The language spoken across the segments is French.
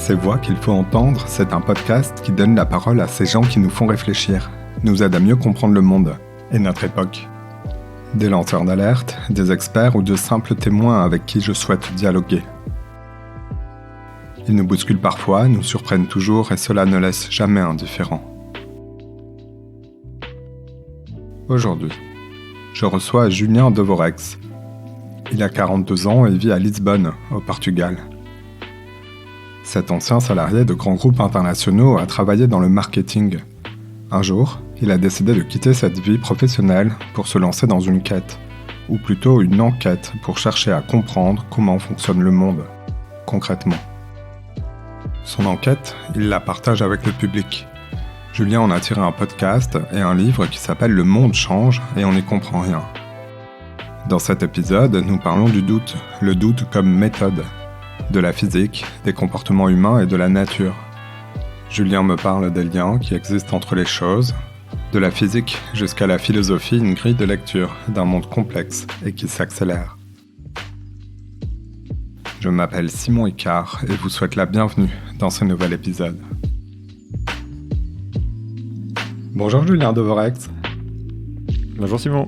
Ces voix qu'il faut entendre, c'est un podcast qui donne la parole à ces gens qui nous font réfléchir, nous aident à mieux comprendre le monde et notre époque. Des lanceurs d'alerte, des experts ou de simples témoins avec qui je souhaite dialoguer. Ils nous bousculent parfois, nous surprennent toujours et cela ne laisse jamais indifférent. Aujourd'hui, je reçois Julien Devorex. Il a 42 ans et vit à Lisbonne, au Portugal. Cet ancien salarié de grands groupes internationaux a travaillé dans le marketing. Un jour, il a décidé de quitter cette vie professionnelle pour se lancer dans une quête, ou plutôt une enquête pour chercher à comprendre comment fonctionne le monde, concrètement. Son enquête, il la partage avec le public. Julien en a tiré un podcast et un livre qui s'appelle « Le monde change et on n'y comprend rien ». Dans cet épisode, nous parlons du doute, le doute comme méthode, de la physique, des comportements humains et de la nature. Julien me parle des liens qui existent entre les choses, de la physique jusqu'à la philosophie, une grille de lecture d'un monde complexe et qui s'accélère. Je m'appelle Simon Icard et vous souhaite la bienvenue dans ce nouvel épisode. Bonjour Julien Devorex. Bonjour Simon.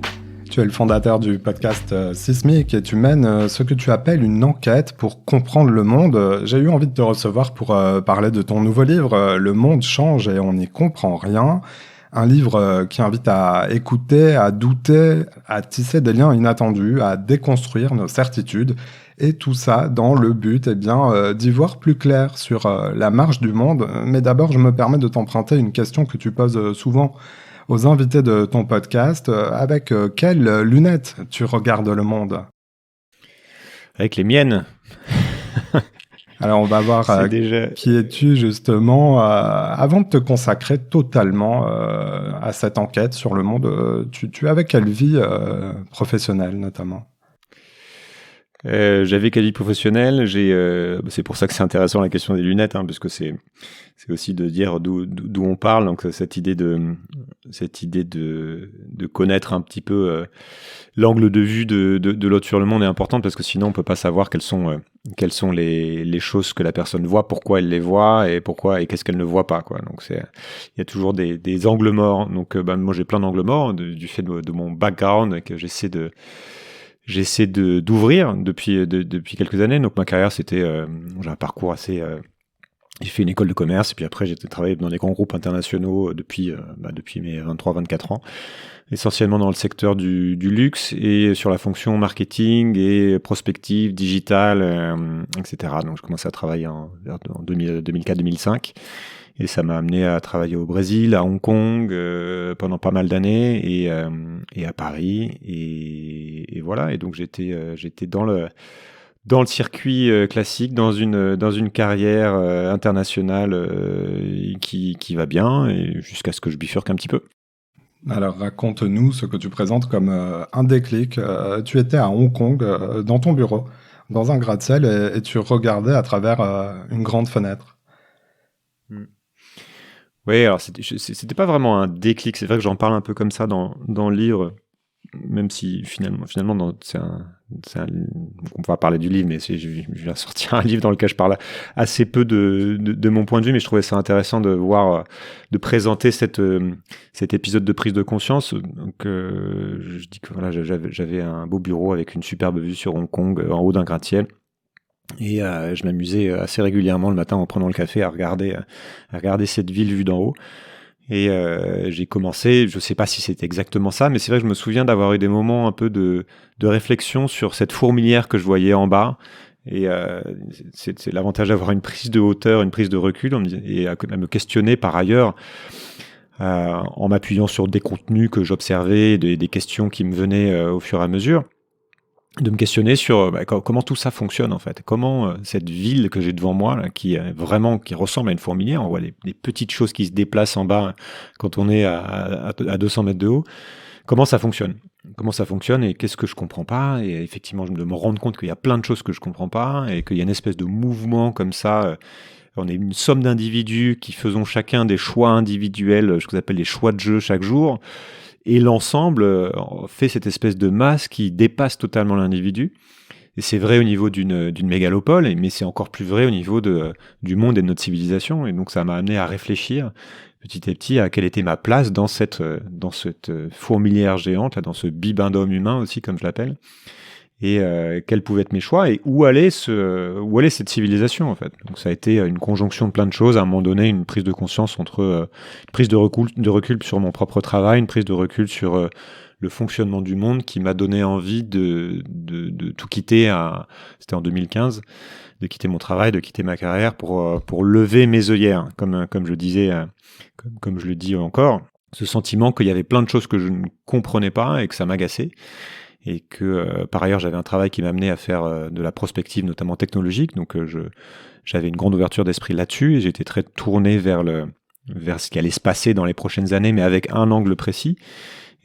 Tu es le fondateur du podcast Sismic et tu mènes ce que tu appelles une enquête pour comprendre le monde. J'ai eu envie de te recevoir pour parler de ton nouveau livre, Le monde change et on n'y comprend rien. Un livre qui invite à écouter, à douter, à tisser des liens inattendus, à déconstruire nos certitudes. Et tout ça dans le but d'y voir plus clair sur la marche du monde. Mais d'abord, je me permets de t'emprunter une question que tu poses souvent aux invités de ton podcast. Avec quelles lunettes tu regardes le monde ? Avec les miennes. Alors, on va voir qui es-tu justement. Avant de te consacrer totalement à cette enquête sur le monde, tu avais quelle vie professionnelle notamment ? J'avais quelle vie professionnelle. C'est pour ça que c'est intéressant la question des lunettes, parce que c'est aussi de dire d'où on parle. Donc cette idée de connaître un petit peu l'angle de vue de l'autre sur le monde est importante, parce que sinon on peut pas savoir quelles sont les choses que la personne voit, pourquoi elle les voit et qu'est-ce qu'elle ne voit pas, quoi. Donc il y a toujours des angles morts. Donc moi j'ai plein d'angles morts du fait de mon background que j'essaie d'ouvrir depuis quelques années. Donc ma carrière, j'ai un parcours assez... j'ai fait une école de commerce et puis après j'ai travaillé dans des grands groupes internationaux depuis mes 23-24 ans, essentiellement dans le secteur du luxe et sur la fonction marketing et prospective, digitale, etc. Donc je commençais à travailler en 2004-2005. Et ça m'a amené à travailler au Brésil, à Hong Kong, pendant pas mal d'années, et à Paris, et voilà. Et donc j'étais dans le circuit classique, dans une carrière internationale qui va bien, et jusqu'à ce que je bifurque un petit peu. Alors raconte-nous ce que tu présentes comme un déclic. Tu étais à Hong Kong, dans ton bureau, dans un gratte-ciel, et tu regardais à travers une grande fenêtre. Oui, alors c'était pas vraiment un déclic. C'est vrai que j'en parle un peu comme ça dans le livre, même si finalement on va parler du livre, mais je vais sortir un livre dans lequel je parle assez peu de mon point de vue, mais je trouvais ça intéressant de présenter cet épisode de prise de conscience. Donc je dis que voilà, j'avais un beau bureau avec une superbe vue sur Hong Kong, en haut d'un gratte-ciel. Et je m'amusais assez régulièrement le matin en prenant le café à regarder cette ville vue d'en haut. Et j'ai commencé, je sais pas si c'était exactement ça, mais c'est vrai que je me souviens d'avoir eu des moments un peu de réflexion sur cette fourmilière que je voyais en bas. Et c'est l'avantage d'avoir une prise de hauteur, une prise de recul, et à me questionner par ailleurs, en m'appuyant sur des contenus que j'observais, des questions qui me venaient au fur et à mesure. De me questionner sur comment tout ça fonctionne en fait, comment cette ville que j'ai devant moi là, qui ressemble à une fourmilière, on voit des petites choses qui se déplacent en bas quand on est à 200 mètres de haut, comment ça fonctionne et qu'est-ce que je comprends pas, et effectivement de me rendre compte qu'il y a plein de choses que je comprends pas et qu'il y a une espèce de mouvement comme ça. On est une somme d'individus qui faisons chacun des choix individuels, ce que j'appelle les choix de jeu chaque jour. Et l'ensemble fait cette espèce de masse qui dépasse totalement l'individu Et c'est vrai au niveau d'une mégalopole, mais c'est encore plus vrai au niveau du monde et de notre civilisation. Et donc ça m'a amené à réfléchir petit à petit à quelle était ma place dans cette fourmilière géante, là, dans ce bibendum humain aussi, comme je l'appelle, et quels pouvaient être mes choix et où allait cette civilisation en fait. Donc ça a été une conjonction de plein de choses. À un moment donné, une prise de conscience entre une prise de recul sur mon propre travail, une prise de recul sur le fonctionnement du monde qui m'a donné envie de tout quitter. C'était en 2015, de quitter mon travail, de quitter ma carrière pour lever mes œillères, comme je disais, comme je le dis encore. Ce sentiment qu'il y avait plein de choses que je ne comprenais pas et que ça m'agaçait. Et que par ailleurs j'avais un travail qui m'amenait à faire de la prospective notamment technologique, donc j'avais une grande ouverture d'esprit là-dessus et j'étais très tourné vers ce qui allait se passer dans les prochaines années, mais avec un angle précis.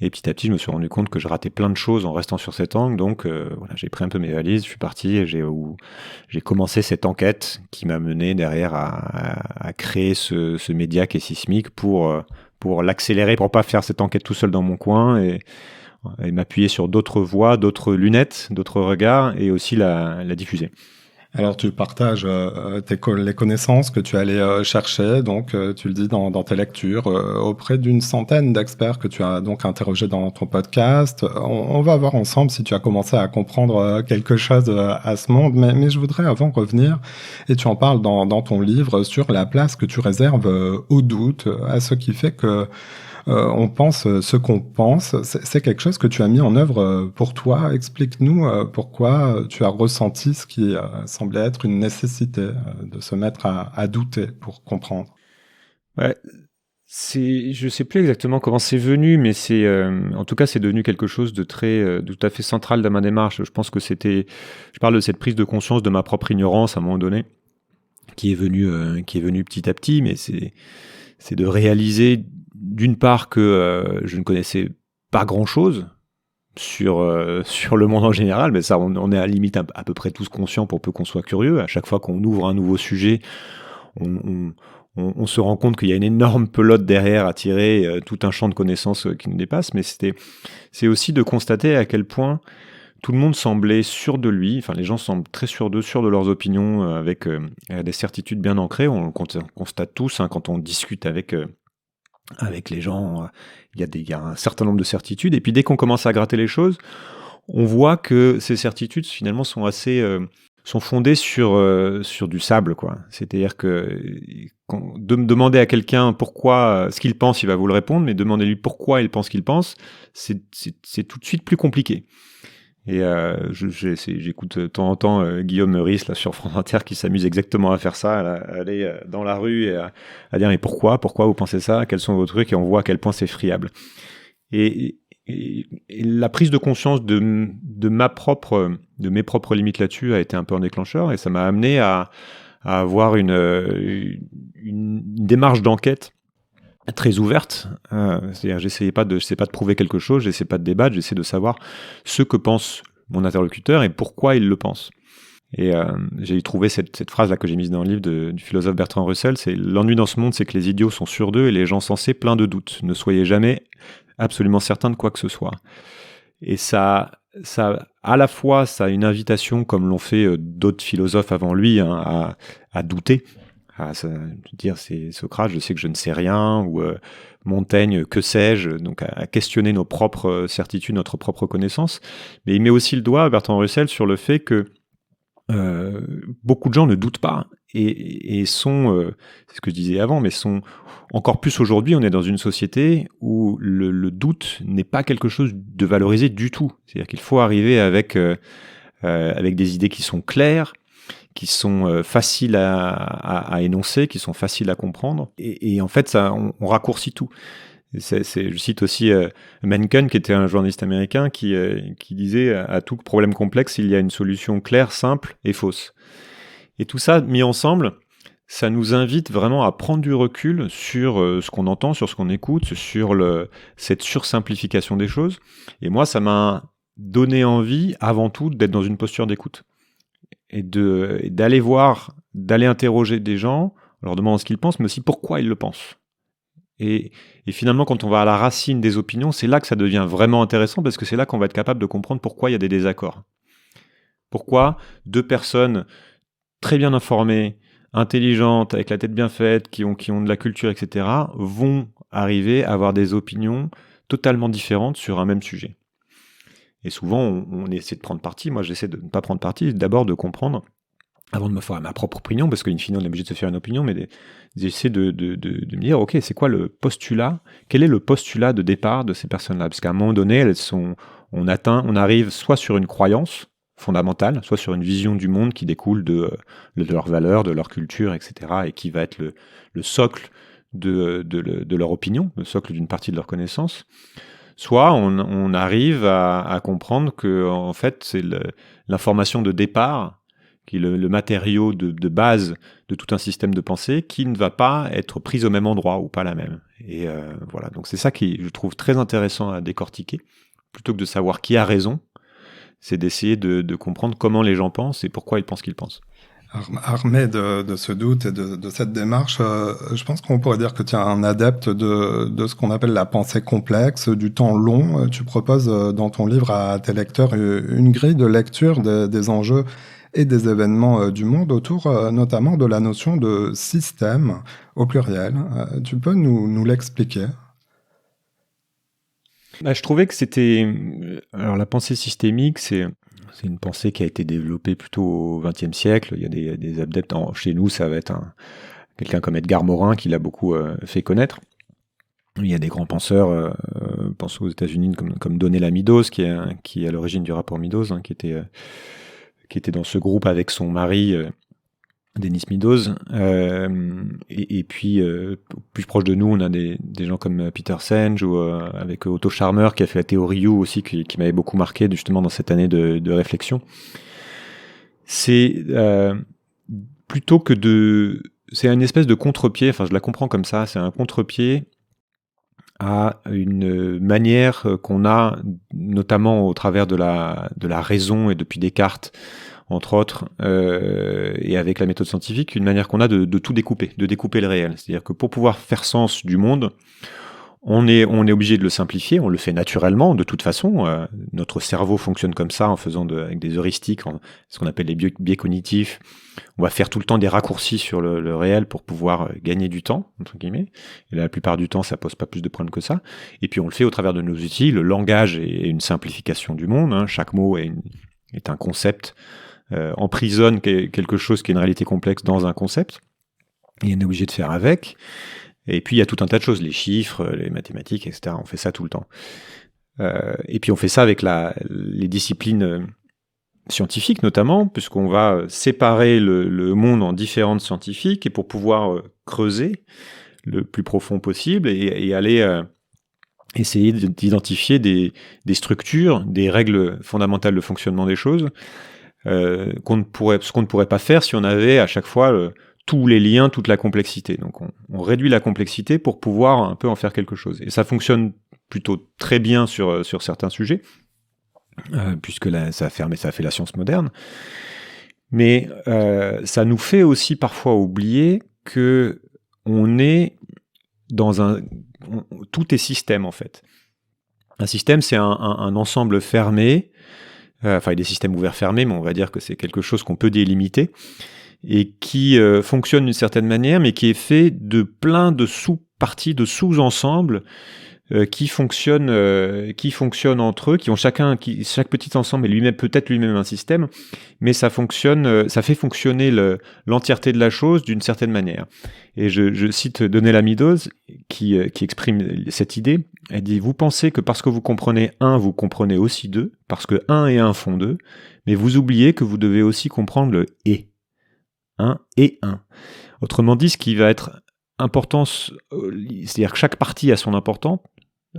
Et petit à petit je me suis rendu compte que je ratais plein de choses en restant sur cet angle, donc voilà, j'ai pris un peu mes valises, je suis parti et j'ai commencé cette enquête qui m'a mené derrière à créer ce média qui est Sismic pour l'accélérer, pour pas faire cette enquête tout seul dans mon coin et m'appuyer sur d'autres voix, d'autres lunettes, d'autres regards et aussi la diffuser. Alors tu partages les connaissances que tu allais chercher, donc tu le dis dans tes lectures, auprès d'une centaine d'experts que tu as donc interrogés dans ton podcast. On va voir ensemble si tu as commencé à comprendre quelque chose à ce monde, mais je voudrais avant revenir, et tu en parles dans ton livre, sur la place que tu réserves au doute, à ce qui fait que on pense ce qu'on pense. C'est quelque chose que tu as mis en œuvre pour toi. Explique-nous pourquoi tu as ressenti ce qui semblait être une nécessité de se mettre à douter pour comprendre. Ouais, je sais plus exactement comment c'est venu, mais en tout cas, c'est devenu quelque chose de tout à fait central dans ma démarche. Je pense que je parle de cette prise de conscience de ma propre ignorance à un moment donné, qui est venue petit à petit, mais c'est de réaliser d'une part que je ne connaissais pas grand-chose sur le monde en général, mais ça, on est à la limite à peu près tous conscients pour peu qu'on soit curieux. À chaque fois qu'on ouvre un nouveau sujet, on se rend compte qu'il y a une énorme pelote derrière à tirer, tout un champ de connaissances qui nous dépasse, mais c'est aussi de constater à quel point tout le monde semblait sûr de lui, enfin les gens semblent très sûrs d'eux, sûrs de leurs opinions, avec des certitudes bien ancrées. On le constate tous quand on discute avec les gens, il y a un certain nombre de certitudes, et puis dès qu'on commence à gratter les choses, on voit que ces certitudes finalement sont fondées sur du sable, quoi. C'est-à-dire que de me demander à quelqu'un pourquoi ce qu'il pense, il va vous le répondre, mais demandez-lui pourquoi il pense ce qu'il pense, c'est tout de suite plus compliqué. Et j'écoute de temps en temps Guillaume Meurice là sur France Inter qui s'amuse exactement à faire ça, à aller dans la rue et à dire mais pourquoi vous pensez ça, quels sont vos trucs, et on voit à quel point c'est friable. Et la prise de conscience de mes propres limites là-dessus a été un peu un déclencheur, et ça m'a amené à avoir une démarche d'enquête très ouverte, c'est-à-dire j'essayais pas de prouver quelque chose, j'essayais pas de débattre, j'essayais de savoir ce que pense mon interlocuteur et pourquoi il le pense. Et j'ai trouvé cette phrase là que j'ai mise dans le livre du philosophe Bertrand Russell, c'est: l'ennui dans ce monde, c'est que les idiots sont sûrs d'eux et les gens sensés pleins de doutes. Ne soyez jamais absolument certain de quoi que ce soit. Et ça à la fois ça a une invitation, comme l'ont fait d'autres philosophes avant lui, à douter. Dire c'est Socrate, je sais que je ne sais rien, ou Montaigne, que sais-je, donc à questionner nos propres certitudes, notre propre connaissance. Mais il met aussi le doigt, Bertrand Russell, sur le fait que beaucoup de gens ne doutent pas et sont, c'est ce que je disais avant, mais sont encore plus aujourd'hui. On est dans une société où le doute n'est pas quelque chose de valorisé du tout. C'est-à-dire qu'il faut arriver avec des idées qui sont claires, qui sont faciles à énoncer, qui sont faciles à comprendre. Et en fait, ça, on raccourcit tout. Je cite aussi Mencken, qui était un journaliste américain, qui disait à tout problème complexe, il y a une solution claire, simple et fausse. Et tout ça, mis ensemble, ça nous invite vraiment à prendre du recul sur ce qu'on entend, sur ce qu'on écoute, sur cette sursimplification des choses. Et moi, ça m'a donné envie, avant tout, d'être dans une posture d'écoute. Et d'aller interroger des gens, en leur demandant ce qu'ils pensent, mais aussi pourquoi ils le pensent. Et finalement, quand on va à la racine des opinions, c'est là que ça devient vraiment intéressant, parce que c'est là qu'on va être capable de comprendre pourquoi il y a des désaccords. Pourquoi deux personnes très bien informées, intelligentes, avec la tête bien faite, qui ont de la culture, etc., vont arriver à avoir des opinions totalement différentes sur un même sujet. Et souvent, on essaie de prendre parti. Moi, j'essaie de ne pas prendre parti, d'abord de comprendre, avant de me faire ma propre opinion, parce qu'in fine, on est obligé de se faire une opinion, mais j'essaie de me dire, ok, c'est quoi le postulat? Quel est le postulat de départ de ces personnes-là? Parce qu'à un moment donné, on arrive soit sur une croyance fondamentale, soit sur une vision du monde qui découle de leurs valeurs, de leur culture, etc., et qui va être le socle de leur opinion, le socle d'une partie de leur connaissance. Soit on arrive à comprendre que en fait c'est l'information de départ qui est le matériau de base de tout un système de pensée qui ne va pas être prise au même endroit ou pas la même. Et voilà, donc c'est ça qui je trouve très intéressant à décortiquer, plutôt que de savoir qui a raison, c'est d'essayer de comprendre comment les gens pensent et pourquoi ils pensent qu'ils pensent. Armé de ce doute et de cette démarche, je pense qu'on pourrait dire que tu es un adepte de ce qu'on appelle la pensée complexe, du temps long. Tu proposes dans ton livre à tes lecteurs une grille de lecture des enjeux et des événements du monde autour notamment de la notion de système au pluriel. Tu peux nous l'expliquer ? Je trouvais que c'était... Alors la pensée systémique, c'est une pensée qui a été développée plutôt au XXe siècle. Il y a des adeptes. Chez nous, ça va être quelqu'un comme Edgar Morin qui l'a beaucoup fait connaître. Il y a des grands penseurs, pense aux États-Unis comme Donella Meadows, qui est à l'origine du rapport Meadows, qui était dans ce groupe avec son mari Dennis Meadows. Et puis, plus proche de nous, on a des gens comme Peter Senge ou avec Otto Scharmer qui a fait la théorie U aussi, qui m'avait beaucoup marqué justement dans cette année de réflexion. C'est plutôt que c'est une espèce de contre-pied, enfin je la comprends comme ça, c'est un contre-pied à une manière qu'on a, notamment au travers de la raison et depuis Descartes, entre autres, et avec la méthode scientifique, une manière qu'on a de tout découper, de découper le réel. C'est-à-dire que pour pouvoir faire sens du monde, on est obligé de le simplifier, on le fait naturellement, de toute façon. Notre cerveau fonctionne comme ça, en faisant avec des heuristiques, ce qu'on appelle les biais cognitifs. On va faire tout le temps des raccourcis sur le réel pour pouvoir gagner du temps, entre guillemets. Et la plupart du temps, ça pose pas plus de problèmes que ça. Et puis on le fait au travers de nos outils. Le langage est une simplification du monde. Chaque mot est un concept, emprisonne quelque chose qui est une réalité complexe dans un concept. Et on est obligé de faire avec. Et puis il y a tout un tas de choses, les chiffres, les mathématiques, etc. On fait ça tout le temps. Et puis on fait ça avec les disciplines scientifiques notamment, puisqu'on va séparer le monde en différentes scientifiques, et pour pouvoir creuser le plus profond possible et aller essayer d'identifier des structures, des règles fondamentales de fonctionnement des choses, ce qu'on ne pourrait pas faire si on avait à chaque fois tous les liens, toute la complexité. Donc on réduit la complexité pour pouvoir un peu en faire quelque chose. Et ça fonctionne plutôt très bien sur certains sujets, puisque ça a fait la science moderne. Mais ça nous fait aussi parfois oublier que on est dans tout est système en fait. Un système, c'est un ensemble fermé. Enfin, il y a des systèmes ouverts fermés, mais on va dire que c'est quelque chose qu'on peut délimiter et qui fonctionne d'une certaine manière, mais qui est fait de plein de sous-parties, de sous-ensembles qui fonctionnent entre eux, qui ont chaque petit ensemble est peut-être lui-même un système, mais ça fait fonctionner l'entièreté de la chose d'une certaine manière. Et je cite Donella Meadows qui exprime cette idée. Elle dit: vous pensez que parce que vous comprenez 1, vous comprenez aussi 2, parce que 1 et 1 font 2, mais vous oubliez que vous devez aussi comprendre le « et ». 1 et 1. Autrement dit, ce qui va être important, c'est-à-dire que chaque partie a son importance,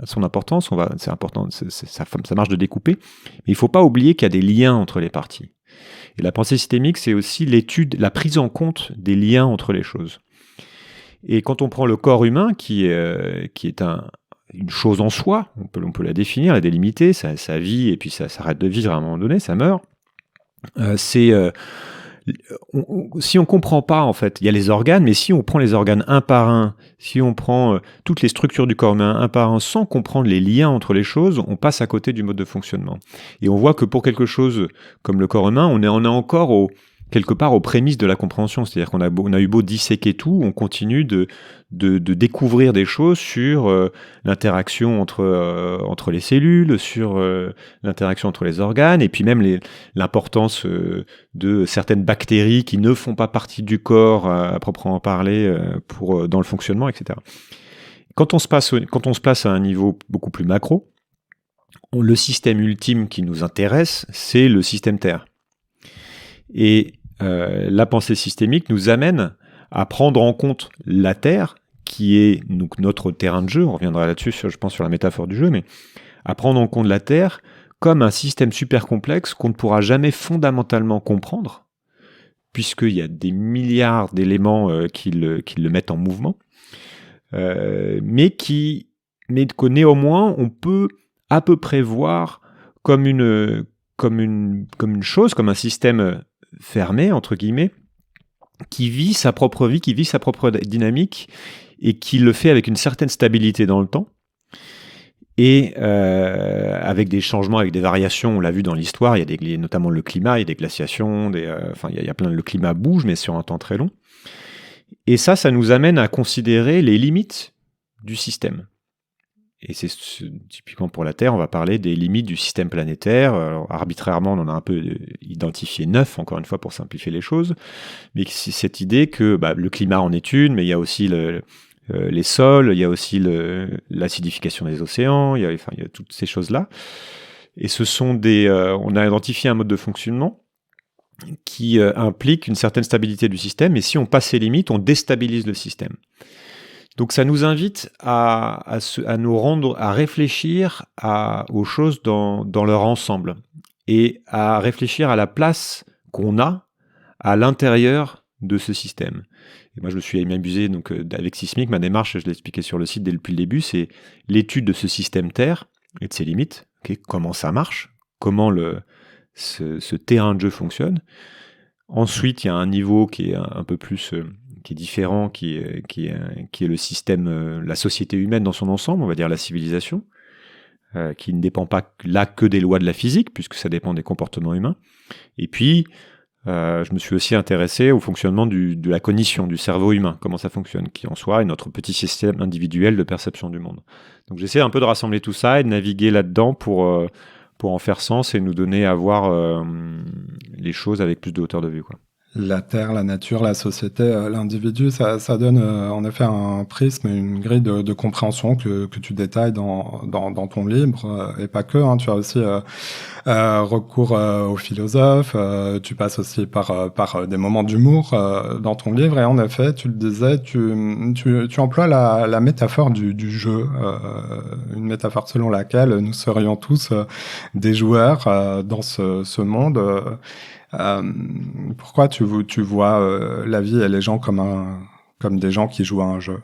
c'est important, ça marche de découper, mais il ne faut pas oublier qu'il y a des liens entre les parties. Et la pensée systémique, c'est aussi la prise en compte des liens entre les choses. Et quand on prend le corps humain, qui est une chose en soi, on peut la définir, la délimiter, ça vit, et puis ça s'arrête de vivre à un moment donné, ça meurt, c'est si on comprend pas, en fait, il y a les organes, mais si on prend les organes un par un, si on prend toutes les structures du corps humain un par un, sans comprendre les liens entre les choses, on passe à côté du mode de fonctionnement. Et on voit que pour quelque chose comme le corps humain, on est encore quelque part aux prémices de la compréhension. C'est-à-dire qu'on a eu beau disséquer tout, on continue de découvrir des choses sur l'interaction entre les cellules, sur l'interaction entre les organes, et puis même l'importance de certaines bactéries qui ne font pas partie du corps à proprement parler dans le fonctionnement, etc. Quand on se place à un niveau beaucoup plus macro, le système ultime qui nous intéresse, c'est le système Terre. Et la pensée systémique nous amène à prendre en compte la Terre, qui est donc notre terrain de jeu, on reviendra là-dessus, je pense, sur la métaphore du jeu, mais à prendre en compte la Terre comme un système super complexe qu'on ne pourra jamais fondamentalement comprendre, puisqu'il y a des milliards d'éléments qui le mettent en mouvement, mais que néanmoins on peut à peu près voir comme une chose, comme un système fermé, entre guillemets, qui vit sa propre vie, qui vit sa propre dynamique, et qui le fait avec une certaine stabilité dans le temps, et avec des changements, avec des variations. On l'a vu dans l'histoire, il y a notamment le climat, il y a des glaciations, il y a le climat bouge, mais sur un temps très long. Et ça nous amène à considérer les limites du système. Et c'est typiquement pour la Terre, on va parler des limites du système planétaire. Alors, arbitrairement, on en a un peu identifié 9, encore une fois, pour simplifier les choses. Mais c'est cette idée que le climat en est une, mais il y a aussi les sols, il y a aussi l'acidification des océans, il y a toutes ces choses-là. Et ce sont on a identifié un mode de fonctionnement qui implique une certaine stabilité du système. Et si on passe ces limites, on déstabilise le système. Donc ça nous invite à réfléchir aux choses dans leur ensemble et à réfléchir à la place qu'on a à l'intérieur de ce système. Et moi, je me suis amusé avec Sismic. Ma démarche, je l'ai expliqué sur le site depuis le début, c'est l'étude de ce système Terre et de ses limites. Comment ça marche, comment ce terrain de jeu fonctionne. Ensuite, il y a un niveau qui est un peu plus... qui est différent, qui est le système, la société humaine dans son ensemble, on va dire la civilisation, qui ne dépend pas là que des lois de la physique, puisque ça dépend des comportements humains. Et puis, je me suis aussi intéressé au fonctionnement de la cognition, du cerveau humain, comment ça fonctionne, qui en soi est notre petit système individuel de perception du monde. Donc j'essaie un peu de rassembler tout ça et de naviguer là-dedans pour en faire sens et nous donner à voir les choses avec plus de hauteur de vue, quoi. La Terre, la nature, la société, l'individu, ça donne en effet un prisme et une grille de compréhension que tu détailles dans ton livre, et pas que. Hein, tu as aussi recours aux philosophes, tu passes aussi par des moments d'humour dans ton livre, et en effet, tu le disais, tu emploies la métaphore du jeu, une métaphore selon laquelle nous serions tous des joueurs dans ce monde. Pourquoi tu vois la vie et les gens comme des gens qui jouent à un jeu?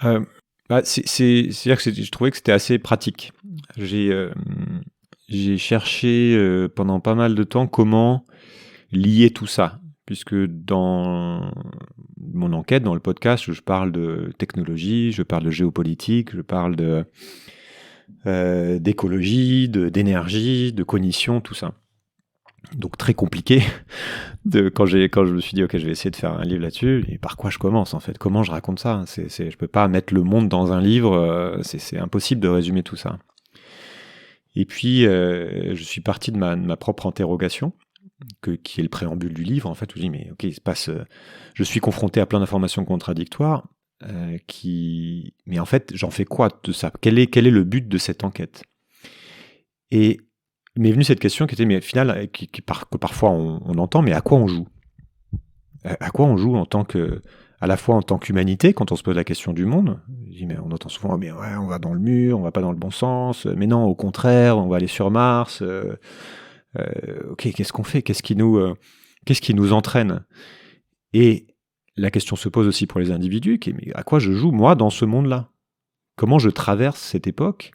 C'est-à-dire que je trouvais que c'était assez pratique. J'ai cherché pendant pas mal de temps comment lier tout ça, puisque dans mon enquête, dans le podcast, je parle de technologie, je parle de géopolitique, je parle d'écologie, d'énergie, de cognition, tout ça. Donc très compliqué quand je me suis dit ok, je vais essayer de faire un livre là-dessus, et par quoi je commence en fait, comment je raconte ça, je peux pas mettre le monde dans un livre, c'est impossible de résumer tout ça. Et puis je suis parti de ma propre interrogation qui est le préambule du livre en fait, où je dis mais ok, je suis confronté à plein d'informations contradictoires mais en fait j'en fais quoi de ça, quel est le but de cette enquête? Et m'est venue cette question qui était, mais au final, que parfois on entend, mais à quoi on joue? À quoi on joue à la fois en tant qu'humanité, quand on se pose la question du monde? Mais on entend souvent, mais ouais, on va dans le mur, on va pas dans le bon sens, mais non, au contraire, on va aller sur Mars. Ok, qu'est-ce qu'on fait? Qu'est-ce qui nous entraîne? Et la question se pose aussi pour les individus, mais à quoi je joue, moi, dans ce monde-là? Comment je traverse cette époque?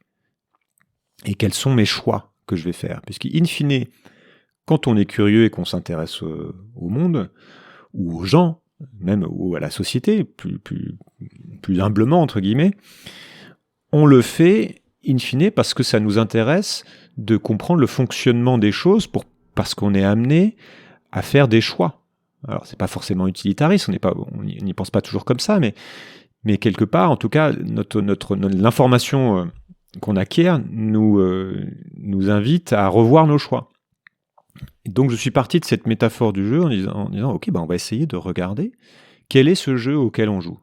Et quels sont mes choix que je vais faire? Puisqu'in fine, quand on est curieux et qu'on s'intéresse au monde, ou aux gens, même ou à la société, plus humblement, entre guillemets, on le fait, in fine, parce que ça nous intéresse de comprendre le fonctionnement des choses, parce qu'on est amené à faire des choix. Alors, c'est pas forcément utilitariste, on n'y pense pas toujours comme ça, mais quelque part, en tout cas, l'information qu'on acquiert nous invite à revoir nos choix. Et donc, je suis parti de cette métaphore du jeu en disant ok, on va essayer de regarder quel est ce jeu auquel on joue.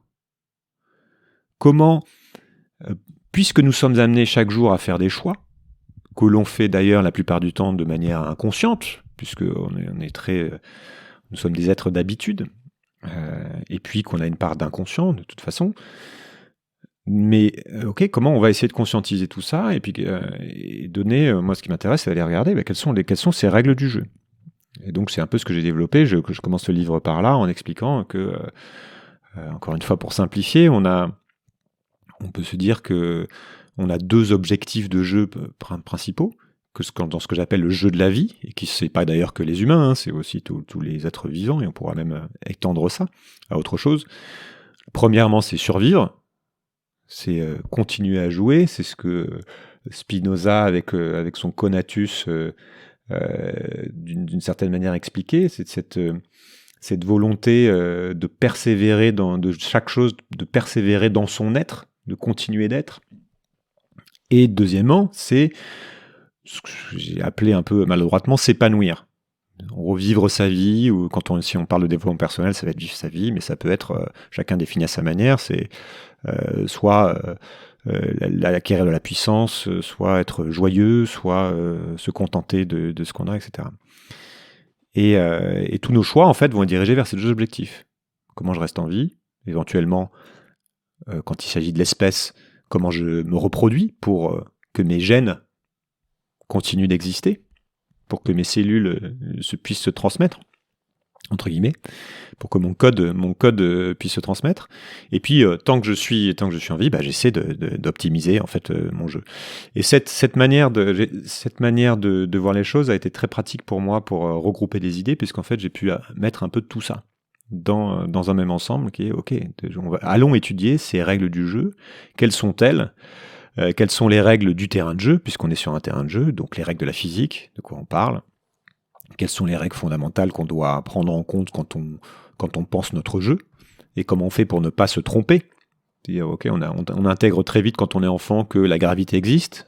Comment, puisque nous sommes amenés chaque jour à faire des choix, que l'on fait d'ailleurs la plupart du temps de manière inconsciente, puisque nous sommes des êtres d'habitude, et puis qu'on a une part d'inconscient de toute façon. Mais comment on va essayer de conscientiser tout ça et puis et donner, moi ce qui m'intéresse c'est d'aller regarder quelles sont ces règles du jeu. Et donc c'est un peu ce que j'ai développé, je commence le livre par là en expliquant que, encore une fois pour simplifier, on peut se dire que on a 2 objectifs de jeu principaux, dans ce que j'appelle le jeu de la vie, et qui c'est pas d'ailleurs que les humains, c'est aussi tous les êtres vivants, et on pourra même étendre ça à autre chose. Premièrement, c'est survivre, c'est continuer à jouer, c'est ce que Spinoza, avec son Conatus, d'une certaine manière expliquait, c'est cette volonté de persévérer de chaque chose, de persévérer dans son être, de continuer d'être. Et deuxièmement, c'est ce que j'ai appelé un peu maladroitement s'épanouir. Revivre sa vie, ou si on parle de développement personnel, ça va être vivre sa vie, mais ça peut être, chacun définit à sa manière, c'est soit acquérir de la puissance, soit être joyeux, soit se contenter de ce qu'on a, etc. Et tous nos choix, en fait, vont être dirigés vers ces 2 objectifs. Comment je reste en vie, éventuellement, quand il s'agit de l'espèce, comment je me reproduis pour que mes gènes continuent d'exister, pour que mes cellules puissent se transmettre, entre guillemets, pour que mon code puisse se transmettre. Et puis, tant que je suis en vie, j'essaie d'optimiser en fait mon jeu. Et cette manière de voir les choses a été très pratique pour moi pour regrouper des idées, puisqu'en fait, j'ai pu mettre un peu de tout ça dans un même ensemble qui est ok. Allons étudier ces règles du jeu. Quelles sont-elles ? Quelles sont les règles du terrain de jeu, puisqu'on est sur un terrain de jeu, donc les règles de la physique, de quoi on parle. Quelles sont les règles fondamentales qu'on doit prendre en compte quand on pense notre jeu, et comment on fait pour ne pas se tromper. On intègre très vite quand on est enfant que la gravité existe,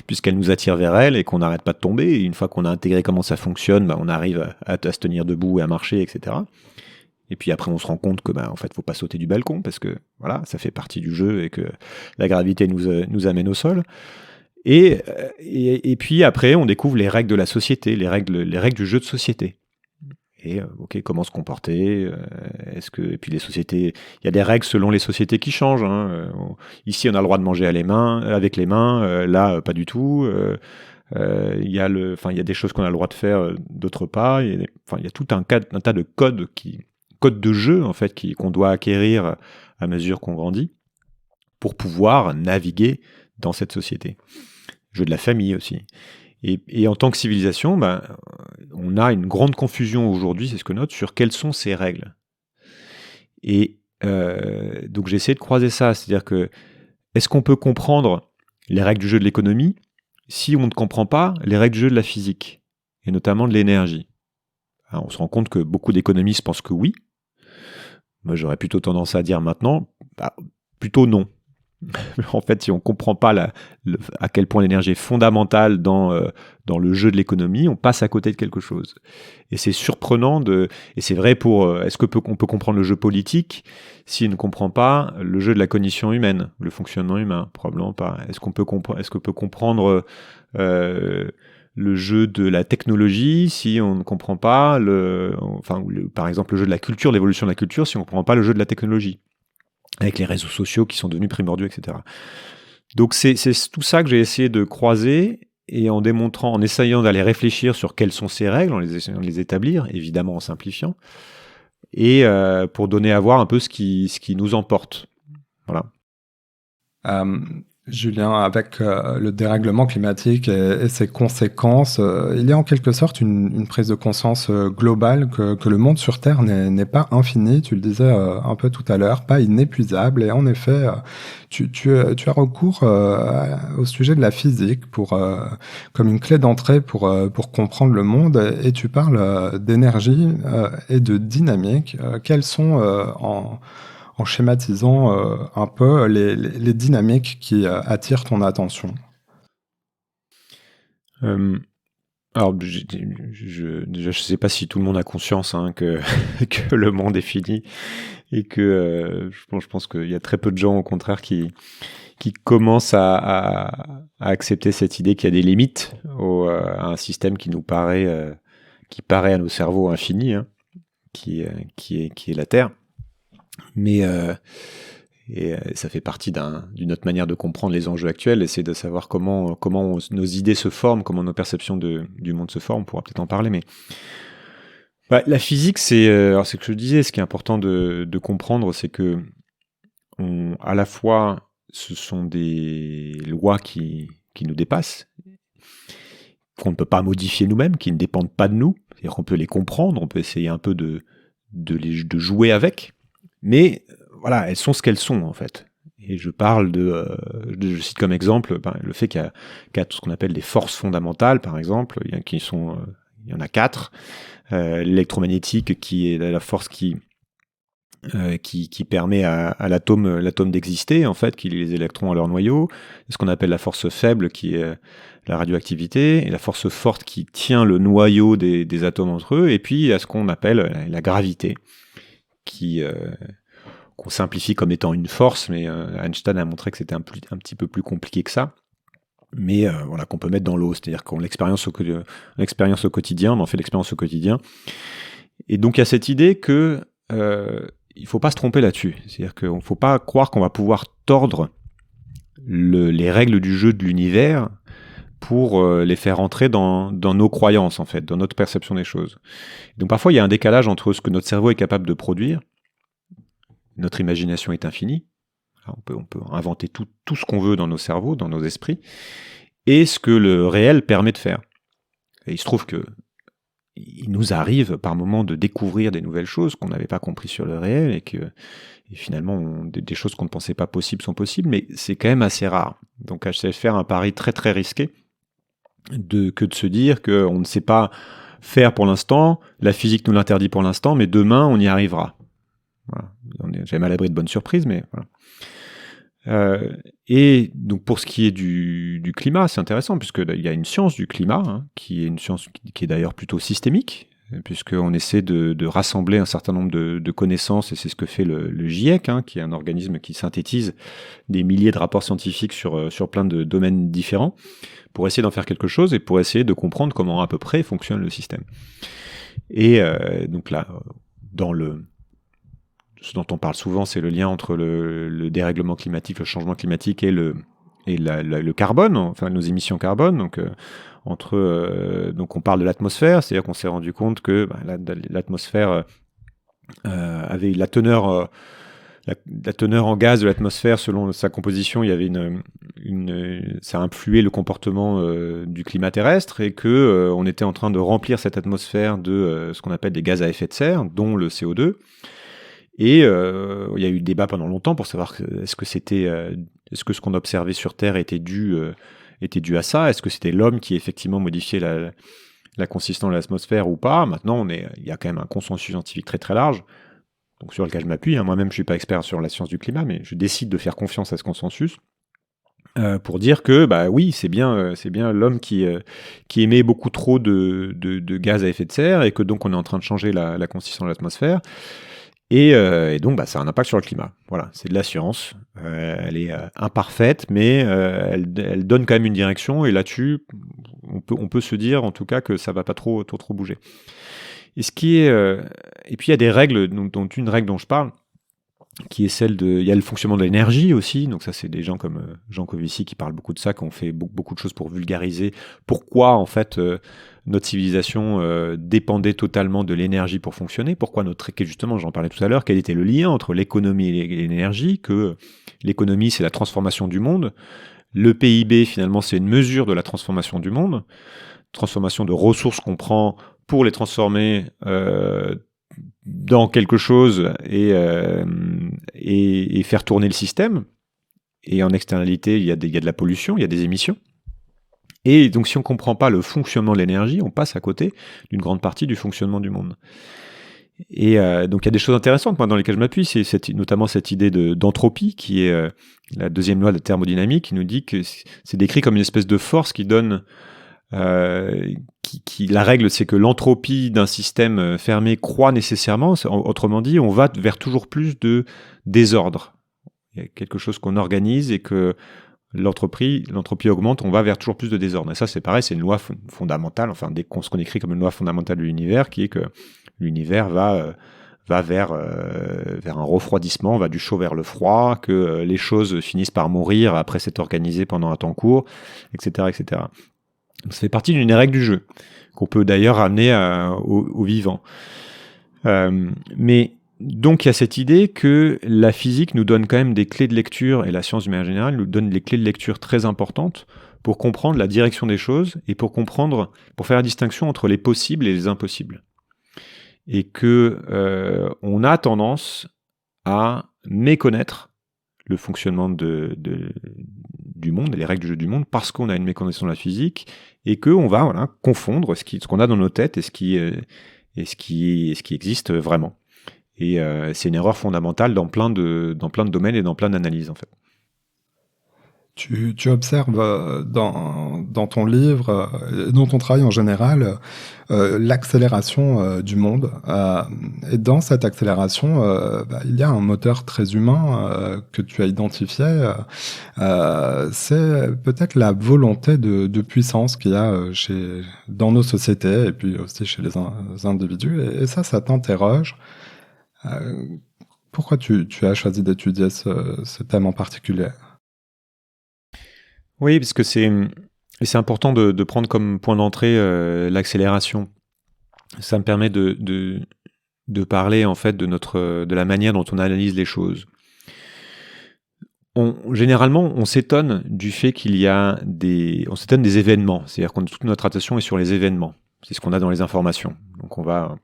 puisqu'elle nous attire vers elle et qu'on n'arrête pas de tomber. Et une fois qu'on a intégré comment ça fonctionne, on arrive à se tenir debout et à marcher, etc. Et puis après, on se rend compte que, en fait, faut pas sauter du balcon parce que, voilà, ça fait partie du jeu et que la gravité nous amène au sol. Et puis après, on découvre les règles de la société, les règles du jeu de société. Et comment se comporter, et puis les sociétés, il y a des règles selon les sociétés qui changent. Ici, on a le droit de manger avec les mains, là, pas du tout. Il y a des choses qu'on a le droit de faire, d'autres pas. Il y a tout un tas de codes de jeu en fait qu'on doit acquérir à mesure qu'on grandit pour pouvoir naviguer dans cette société. Jeu de la famille aussi. Et en tant que civilisation, on a une grande confusion aujourd'hui, c'est ce que note, sur quelles sont ces règles. Et donc j'ai essayé de croiser ça, c'est-à-dire que est-ce qu'on peut comprendre les règles du jeu de l'économie si on ne comprend pas les règles du jeu de la physique, et notamment de l'énergie? Alors, on se rend compte que beaucoup d'économistes pensent que oui. Moi, j'aurais plutôt tendance à dire maintenant, plutôt non. En fait, si on ne comprend pas à quel point l'énergie est fondamentale dans le jeu de l'économie, on passe à côté de quelque chose. Et c'est surprenant et c'est vrai est-ce qu'on peut comprendre le jeu politique si on ne comprend pas le jeu de la cognition humaine, le fonctionnement humain? Probablement pas. Est-ce qu'on peut comprendre le jeu de la technologie si on ne comprend pas par exemple le jeu de la culture, l'évolution de la culture, si on ne comprend pas le jeu de la technologie, avec les réseaux sociaux qui sont devenus primordiaux, etc. Donc c'est tout ça que j'ai essayé de croiser, et en essayant d'aller réfléchir sur quelles sont ces règles, en essayant de les établir, évidemment en simplifiant, et pour donner à voir un peu ce qui nous emporte. Voilà. Julien, avec le dérèglement climatique et ses conséquences, il y a en quelque sorte une prise de conscience globale que le monde sur Terre n'est pas infini, tu le disais un peu tout à l'heure, pas inépuisable. Et en effet, tu as recours au sujet de la physique comme une clé d'entrée pour comprendre le monde. Et tu parles d'énergie et de dynamique. Quelles sont en schématisant un peu les dynamiques qui attirent ton attention. Alors, déjà, je sais pas si tout le monde a conscience que, que le monde est fini et que je pense qu'il y a très peu de gens, au contraire, qui commencent à accepter cette idée qu'il y a des limites à un système qui nous paraît, qui paraît à nos cerveaux infini, qui est la Terre. Mais ça fait partie d'une autre manière de comprendre les enjeux actuels, essayer de savoir comment nos idées se forment, comment nos perceptions du monde se forment. On pourra peut-être en parler, mais la physique, c'est ce que je disais. Ce qui est important de comprendre, c'est que à la fois, ce sont des lois qui nous dépassent, qu'on ne peut pas modifier nous-mêmes, qui ne dépendent pas de nous. C'est-à-dire qu'on peut les comprendre, on peut essayer un peu de jouer avec. Mais voilà, elles sont ce qu'elles sont en fait. Et je parle je cite comme exemple le fait qu'il y a tout ce qu'on appelle des forces fondamentales, par exemple, il y en a 4. L'électromagnétique, qui est la force qui permet à l'atome d'exister, en fait, qui lie les électrons à leur noyau. Ce qu'on appelle la force faible, qui est la radioactivité, et la force forte qui tient le noyau des atomes entre eux. Et puis il y a ce qu'on appelle la gravité, qu'on simplifie comme étant une force, mais Einstein a montré que c'était un petit peu plus compliqué que ça, mais qu'on peut mettre dans l'eau, c'est-à-dire qu'on l'expérience au quotidien, on en fait l'expérience au quotidien. Et donc il y a cette idée que il faut pas se tromper là-dessus, c'est-à-dire qu'il ne faut pas croire qu'on va pouvoir tordre les règles du jeu de l'univers pour les faire entrer dans nos croyances, en fait, dans notre perception des choses. Donc parfois, il y a un décalage entre ce que notre cerveau est capable de produire. Notre imagination est infinie. On peut inventer tout ce qu'on veut dans nos cerveaux, dans nos esprits, et ce que le réel permet de faire. Et il se trouve que il nous arrive par moments de découvrir des nouvelles choses qu'on n'avait pas compris sur le réel, et finalement, des choses qu'on ne pensait pas possibles sont possibles, mais c'est quand même assez rare. Donc, c'est faire un pari très très risqué que de se dire qu'on ne sait pas faire pour l'instant, la physique nous l'interdit pour l'instant, mais demain on y arrivera. Voilà. On est jamais à l'abri de bonnes surprises, mais voilà. Et donc pour ce qui est du climat, c'est intéressant, puisqu'il y a une science du climat, qui est une science qui est d'ailleurs plutôt systémique, puisqu'on essaie de rassembler un certain nombre de connaissances, et c'est ce que fait le GIEC, qui est un organisme qui synthétise des milliers de rapports scientifiques sur plein de domaines différents, pour essayer d'en faire quelque chose, et pour essayer de comprendre comment à peu près fonctionne le système. Et donc là, ce dont on parle souvent, c'est le lien entre le dérèglement climatique, le changement climatique et le carbone, enfin nos émissions carbone. Donc, donc on parle de l'atmosphère, c'est-à-dire qu'on s'est rendu compte que l'atmosphère avait la teneur en gaz de l'atmosphère, selon sa composition, il y avait ça influait le comportement du climat terrestre, et que on était en train de remplir cette atmosphère de ce qu'on appelle des gaz à effet de serre, dont le CO2. Et il y a eu débat pendant longtemps pour savoir est-ce que ce qu'on observait sur Terre était dû à ça, est-ce que c'était l'homme qui effectivement modifiait la consistance de l'atmosphère ou pas. Maintenant, il y a quand même un consensus scientifique très très large, donc sur lequel je m'appuie. Moi-même, je suis pas expert sur la science du climat, mais je décide de faire confiance à ce consensus pour dire que oui, c'est bien l'homme qui émet beaucoup trop de gaz à effet de serre, et que donc on est en train de changer la consistance de l'atmosphère. Et donc, ça a un impact sur le climat. Voilà, c'est de la science. Elle est imparfaite, mais elle donne quand même une direction. Et là-dessus, on peut se dire, en tout cas, que ça va pas trop bouger. Et puis il y a des règles, dont une règle dont je parle, qui est il y a le fonctionnement de l'énergie aussi. Donc ça, c'est des gens comme Jean Covici qui parlent beaucoup de ça, qui ont fait beaucoup de choses pour vulgariser pourquoi, en fait, notre civilisation dépendait totalement de l'énergie pour fonctionner. Pourquoi justement, j'en parlais tout à l'heure, quel était le lien entre l'économie et l'énergie, que l'économie, c'est la transformation du monde, Le PIB, finalement, c'est une mesure de la transformation du monde, transformation de ressources qu'on prend pour les transformer dans quelque chose et faire tourner le système. Et en externalité, il y a de la pollution, il y a des émissions. Et donc, si on ne comprend pas le fonctionnement de l'énergie, on passe à côté d'une grande partie du fonctionnement du monde. Et donc, il y a des choses intéressantes moi, dans lesquelles je m'appuie, c'est notamment cette idée d'entropie, qui est la deuxième loi de thermodynamique, qui nous dit que c'est décrit comme une espèce de force qui donne... la règle, c'est que l'entropie d'un système fermé croît nécessairement. Autrement dit, on va vers toujours plus de désordre. Il y a quelque chose qu'on organise et que l'entropie augmente, on va vers toujours plus de désordre. Et ça, c'est pareil, c'est une loi fondamentale, enfin, ce qu'on écrit comme une loi fondamentale de l'univers, qui est que l'univers va vers un refroidissement, va du chaud vers le froid, que les choses finissent par mourir après s'être organisées pendant un temps court, etc., etc. Donc, ça fait partie d'une règle du jeu, qu'on peut d'ailleurs ramener au vivant. Mais donc, il y a cette idée que la physique nous donne quand même des clés de lecture, et la science du manière générale nous donne des clés de lecture très importantes pour comprendre la direction des choses et pour faire la distinction entre les possibles et les impossibles. Et que on a tendance à méconnaître le fonctionnement du monde, les règles du jeu du monde, parce qu'on a une méconnaissance de la physique, et qu'on va confondre ce qu'on a dans nos têtes et ce qui existe vraiment. Et c'est une erreur fondamentale dans plein de domaines et dans plein d'analyses, en fait. Tu observes dans ton livre, dans ton travail en général, l'accélération du monde. Et dans cette accélération, il y a un moteur très humain que tu as identifié. C'est peut-être la volonté de puissance qu'il y a dans nos sociétés et puis aussi chez les individus. Et ça t'interroge. Pourquoi tu as choisi d'étudier ce thème en particulier ? Oui, parce que c'est important de prendre comme point d'entrée l'accélération. Ça me permet de parler en fait de la manière dont on analyse les choses. Généralement, on s'étonne du fait on s'étonne des événements. C'est-à-dire que toute notre attention est sur les événements. C'est ce qu'on a dans les informations. Donc on va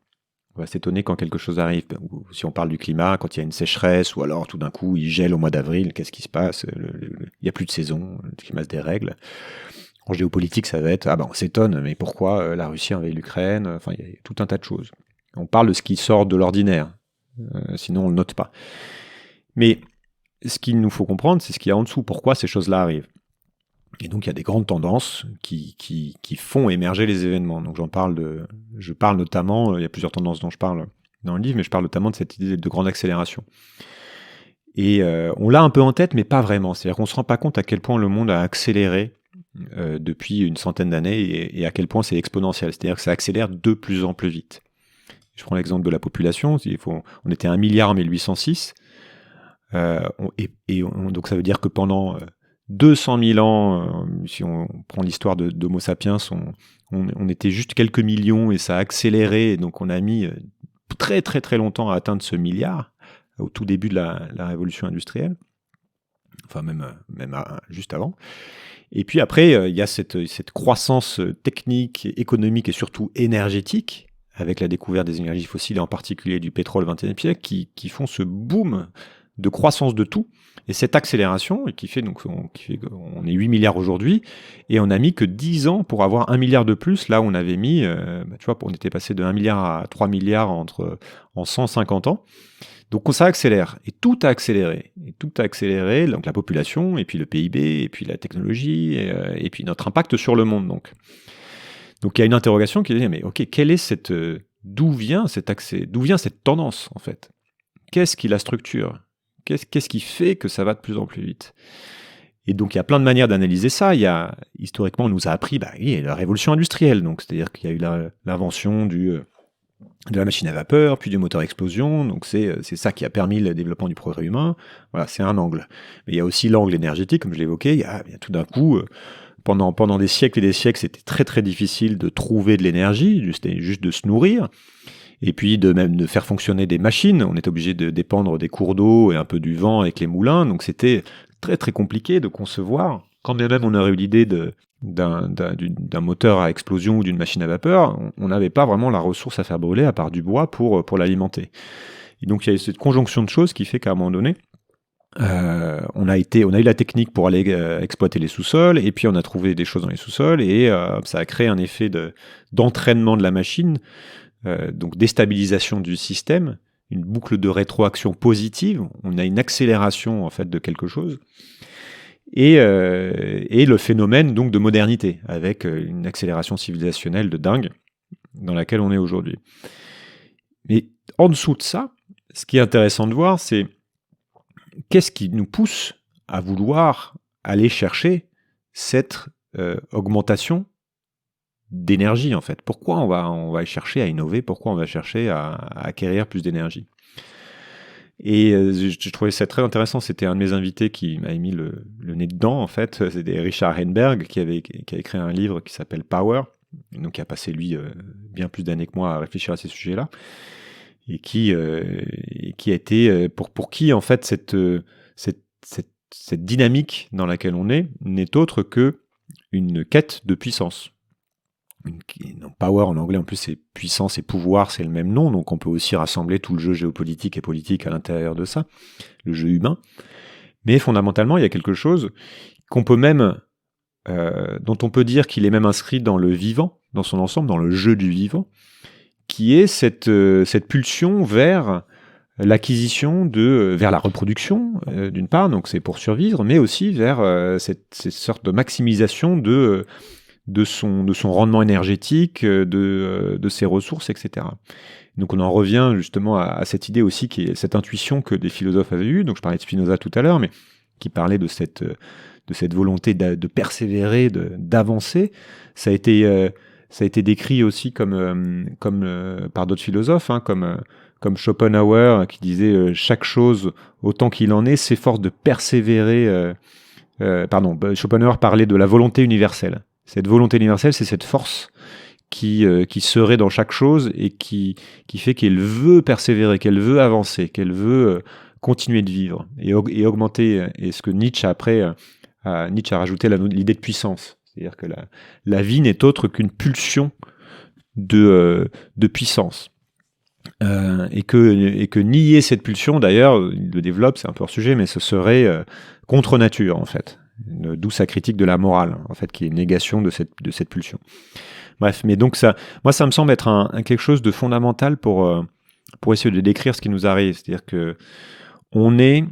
s'étonner quand quelque chose arrive. Ou si on parle du climat, quand il y a une sécheresse, ou alors tout d'un coup il gèle au mois d'avril, qu'est-ce qui se passe ? Il n'y a plus de saison, le climat se dérègle. En géopolitique, ça va être on s'étonne, mais pourquoi la Russie envahit l'Ukraine ? Enfin, il y a tout un tas de choses. On parle de ce qui sort de l'ordinaire, sinon on ne le note pas. Mais ce qu'il nous faut comprendre, c'est ce qu'il y a en dessous. Pourquoi ces choses-là arrivent ? Et donc, il y a des grandes tendances qui font émerger les événements. Donc, je parle notamment, il y a plusieurs tendances dont je parle dans le livre, mais je parle notamment de cette idée de grande accélération. Et on l'a un peu en tête, mais pas vraiment. C'est-à-dire qu'on ne se rend pas compte à quel point le monde a accéléré depuis une centaine d'années et à quel point c'est exponentiel. C'est-à-dire que ça accélère de plus en plus vite. Je prends l'exemple de la population. On était 1 milliard en 1806. Donc, ça veut dire que pendant 200 000 ans, si on prend l'histoire d'Homo sapiens, on était juste quelques millions et ça a accéléré. Donc on a mis très très très longtemps à atteindre ce milliard, au tout début de la révolution industrielle, enfin même juste avant. Et puis après, il y a cette croissance technique, économique et surtout énergétique, avec la découverte des énergies fossiles et en particulier du pétrole au XXIe siècle, qui font ce boom de croissance de tout. Et cette accélération, qui fait qu'on est 8 milliards aujourd'hui, et on n'a mis que 10 ans pour avoir 1 milliard de plus, là où on avait mis, on était passé de 1 milliard à 3 milliards en 150 ans. Donc ça accélère, et tout a accéléré. Donc la population, et puis le PIB, et puis la technologie, et puis notre impact sur le monde. Donc il y a une interrogation qui est, mais ok, d'où vient cette tendance, en fait ? Qu'est-ce qui la structure ? Qu'est-ce qui fait que ça va de plus en plus vite ? Et donc, il y a plein de manières d'analyser ça. Historiquement, on nous a appris la révolution industrielle. Donc, c'est-à-dire qu'il y a eu l'invention de la machine à vapeur, puis du moteur à explosion. Donc, c'est ça qui a permis le développement du progrès humain. Voilà, c'est un angle. Mais il y a aussi l'angle énergétique, comme je l'évoquais. Il y a tout d'un coup, pendant des siècles et des siècles, c'était très, très difficile de trouver de l'énergie. C'était juste de se nourrir. Et puis de faire fonctionner des machines. On était obligé de dépendre des cours d'eau et un peu du vent avec les moulins. Donc c'était très très compliqué de concevoir quand bien même on aurait eu l'idée d'un moteur à explosion ou d'une machine à vapeur, on n'avait pas vraiment la ressource à faire brûler à part du bois pour l'alimenter. Et donc il y a cette conjonction de choses qui fait qu'à un moment donné, on a eu la technique pour aller exploiter les sous-sols, et puis on a trouvé des choses dans les sous-sols, et ça a créé un effet d'entraînement de la machine, donc déstabilisation du système, une boucle de rétroaction positive, on a une accélération en fait de quelque chose, et le phénomène donc de modernité, avec une accélération civilisationnelle de dingue dans laquelle on est aujourd'hui. Mais en dessous de ça, ce qui est intéressant de voir, c'est qu'est-ce qui nous pousse à vouloir aller chercher cette augmentation d'énergie, en fait. Pourquoi on va chercher à innover? Pourquoi on va chercher à acquérir plus d'énergie? Et je trouvais ça très intéressant. C'était un de mes invités qui m'avait mis le nez dedans, en fait. C'était Richard Heinberg qui avait écrit un livre qui s'appelle Power, donc qui a passé, lui, bien plus d'années que moi à réfléchir à ces sujets-là, et qui a été, pour qui, en fait, cette dynamique dans laquelle on est n'est autre que une quête de puissance. Power en anglais, en plus, c'est puissance et pouvoir, c'est le même nom, donc on peut aussi rassembler tout le jeu géopolitique et politique à l'intérieur de ça, le jeu humain. Mais fondamentalement, il y a quelque chose qu'on peut même, dont on peut dire qu'il est même inscrit dans le vivant, dans son ensemble, dans le jeu du vivant, qui est cette pulsion vers l'acquisition vers la reproduction, d'une part, donc c'est pour survivre, mais aussi vers cette sorte de maximisation de son rendement énergétique, de ses ressources, etc. Donc on en revient justement à cette idée aussi, qui est cette intuition que des philosophes avaient eue. Donc je parlais de Spinoza tout à l'heure, mais qui parlait de cette volonté de persévérer, d'avancer. Ça a été décrit aussi comme par d'autres philosophes, hein, comme Schopenhauer, qui disait chaque chose, autant qu'il en est, s'efforce de persévérer. Schopenhauer parlait de la volonté universelle. Cette volonté universelle, c'est cette force qui serait dans chaque chose et qui fait qu'elle veut persévérer, qu'elle veut avancer, qu'elle veut continuer de vivre et augmenter. Et ce que Nietzsche Nietzsche a rajouté l'idée de puissance. C'est-à-dire que la vie n'est autre qu'une pulsion de puissance. Et que nier cette pulsion, d'ailleurs, il le développe, c'est un peu hors sujet, mais ce serait contre nature, en fait. D'où sa critique de la morale, en fait, qui est une négation de cette pulsion. Bref, mais donc ça me semble être quelque chose de fondamental pour essayer de décrire ce qui nous arrive. C'est-à-dire que on est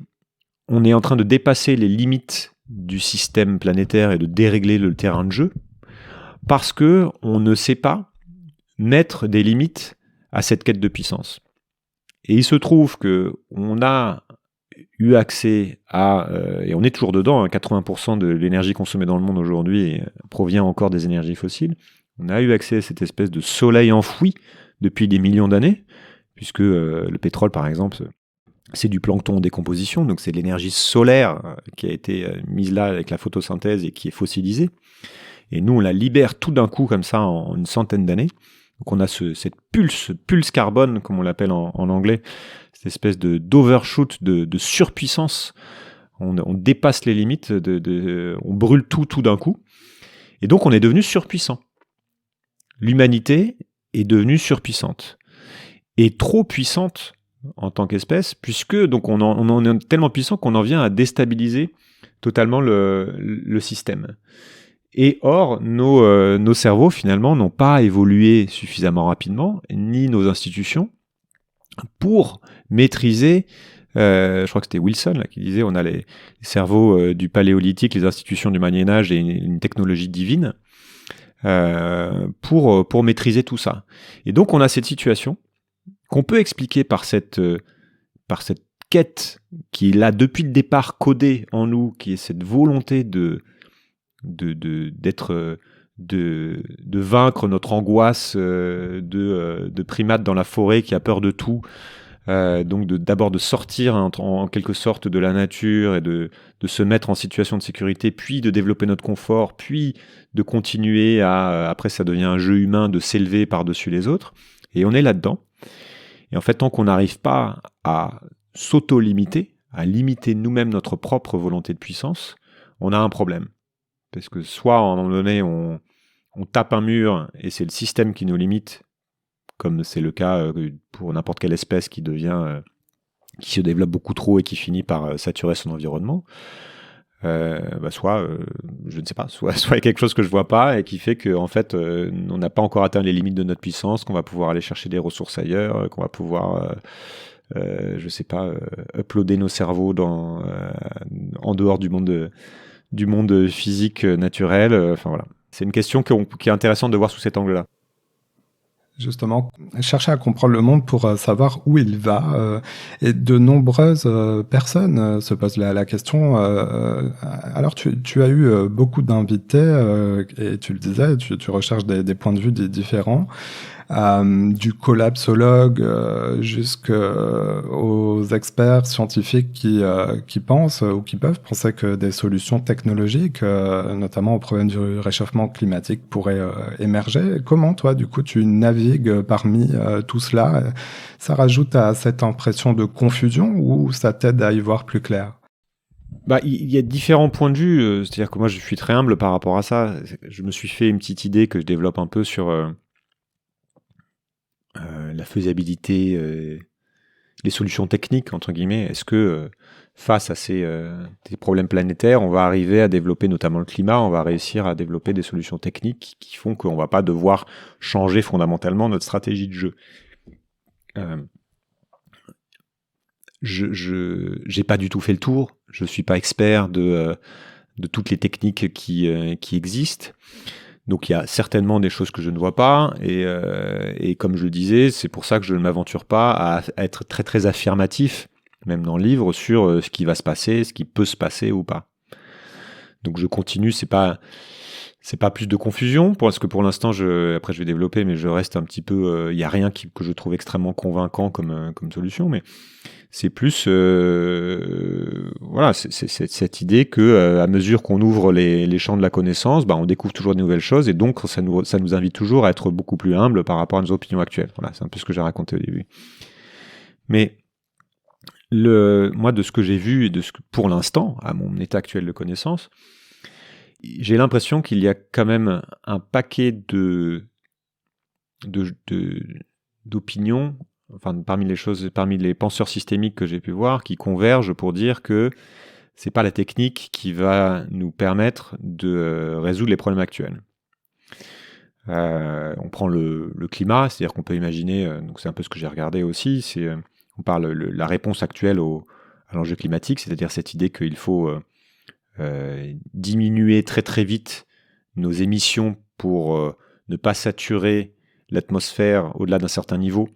en train de dépasser les limites du système planétaire et de dérégler le terrain de jeu, parce que on ne sait pas mettre des limites à cette quête de puissance. Et il se trouve que on a eu accès et on est toujours dedans, hein, 80% de l'énergie consommée dans le monde aujourd'hui provient encore des énergies fossiles. On a eu accès à cette espèce de soleil enfoui depuis des millions d'années, puisque le pétrole, par exemple, c'est du plancton en décomposition, donc c'est de l'énergie solaire qui a été mise là avec la photosynthèse et qui est fossilisée. Et nous, on la libère tout d'un coup, comme ça, en une centaine d'années. Donc on a cette pulse carbone, comme on l'appelle en anglais, cette espèce d'overshoot, de surpuissance. On dépasse les limites, on brûle tout d'un coup. Et donc on est devenu surpuissant. L'humanité est devenue surpuissante. Et trop puissante en tant qu'espèce, puisque donc on est tellement puissant qu'on en vient à déstabiliser totalement le système. Et or, nos cerveaux, finalement, n'ont pas évolué suffisamment rapidement, ni nos institutions, pour maîtriser, je crois que c'était Wilson là, qui disait, on a les cerveaux du paléolithique, les institutions du Moyen-Âge et une technologie divine, pour maîtriser tout ça. Et donc, on a cette situation qu'on peut expliquer par cette quête qui est là depuis le départ codée en nous, qui est cette volonté de vaincre notre angoisse de primate dans la forêt qui a peur de tout, donc d'abord de sortir en quelque sorte de la nature et de se mettre en situation de sécurité, puis de développer notre confort, puis de continuer après ça devient un jeu humain de s'élever par-dessus les autres, et on est là-dedans. Et en fait, tant qu'on n'arrive pas à s'auto-limiter, à limiter nous-mêmes notre propre volonté de puissance, on a un problème. parce que soit à un moment donné, on tape un mur et c'est le système qui nous limite, comme c'est le cas pour n'importe quelle espèce qui se développe beaucoup trop et qui finit par saturer son environnement. Soit je ne sais pas, soit il y a quelque chose que je vois pas et qui fait que en fait on n'a pas encore atteint les limites de notre puissance, qu'on va pouvoir aller chercher des ressources ailleurs, qu'on va pouvoir je sais pas uploader nos cerveaux en dehors du monde physique naturel. Enfin voilà, c'est une question qui est intéressante de voir sous cet angle-là. Justement, chercher à comprendre le monde pour savoir où il va. Et de nombreuses personnes se posent la question. Alors, tu as eu beaucoup d'invités et tu le disais, tu recherches des points de vue différents. Du collapsologue jusqu'aux experts scientifiques qui pensent ou qui peuvent penser que des solutions technologiques, notamment au problème du réchauffement climatique, pourraient émerger. Comment, toi, du coup, tu navigues parmi tout cela? Ça rajoute à cette impression de confusion ou ça t'aide à y voir plus clair? Il y a différents points de vue. C'est-à-dire que moi, je suis très humble par rapport à ça. Je me suis fait une petite idée que je développe un peu sur la faisabilité, les solutions techniques, entre guillemets. Est-ce que face à ces problèmes planétaires, on va arriver à développer, notamment le climat, on va réussir à développer des solutions techniques qui font qu'on ne va pas devoir changer fondamentalement notre stratégie de jeu. Je n'ai pas du tout fait le tour. Je ne suis pas expert de toutes les techniques qui existent. Donc il y a certainement des choses que je ne vois pas, et comme je le disais, c'est pour ça que je ne m'aventure pas à être très très affirmatif, même dans le livre, sur ce qui va se passer, ce qui peut se passer ou pas. Donc je continue, c'est pas plus de confusion, parce que pour l'instant, après je vais développer, mais je reste un petit peu, il n'y a rien que je trouve extrêmement convaincant comme solution, mais c'est plus c'est cette idée que à mesure qu'on ouvre les champs de la connaissance, on découvre toujours de nouvelles choses, et donc ça nous invite toujours à être beaucoup plus humble par rapport à nos opinions actuelles. Voilà, c'est un peu ce que j'ai raconté au début. Mais moi, de ce que j'ai vu et de ce que, pour l'instant, à mon état actuel de connaissance, j'ai l'impression qu'il y a quand même un paquet d'opinions, enfin parmi les penseurs systémiques que j'ai pu voir, qui convergent pour dire que c'est pas la technique qui va nous permettre de résoudre les problèmes actuels. On prend le climat, c'est-à-dire qu'on peut imaginer, donc c'est un peu ce que j'ai regardé aussi, on parle la réponse actuelle à l'enjeu climatique, c'est-à-dire cette idée qu'il faut diminuer très très vite nos émissions pour ne pas saturer l'atmosphère au-delà d'un certain niveau.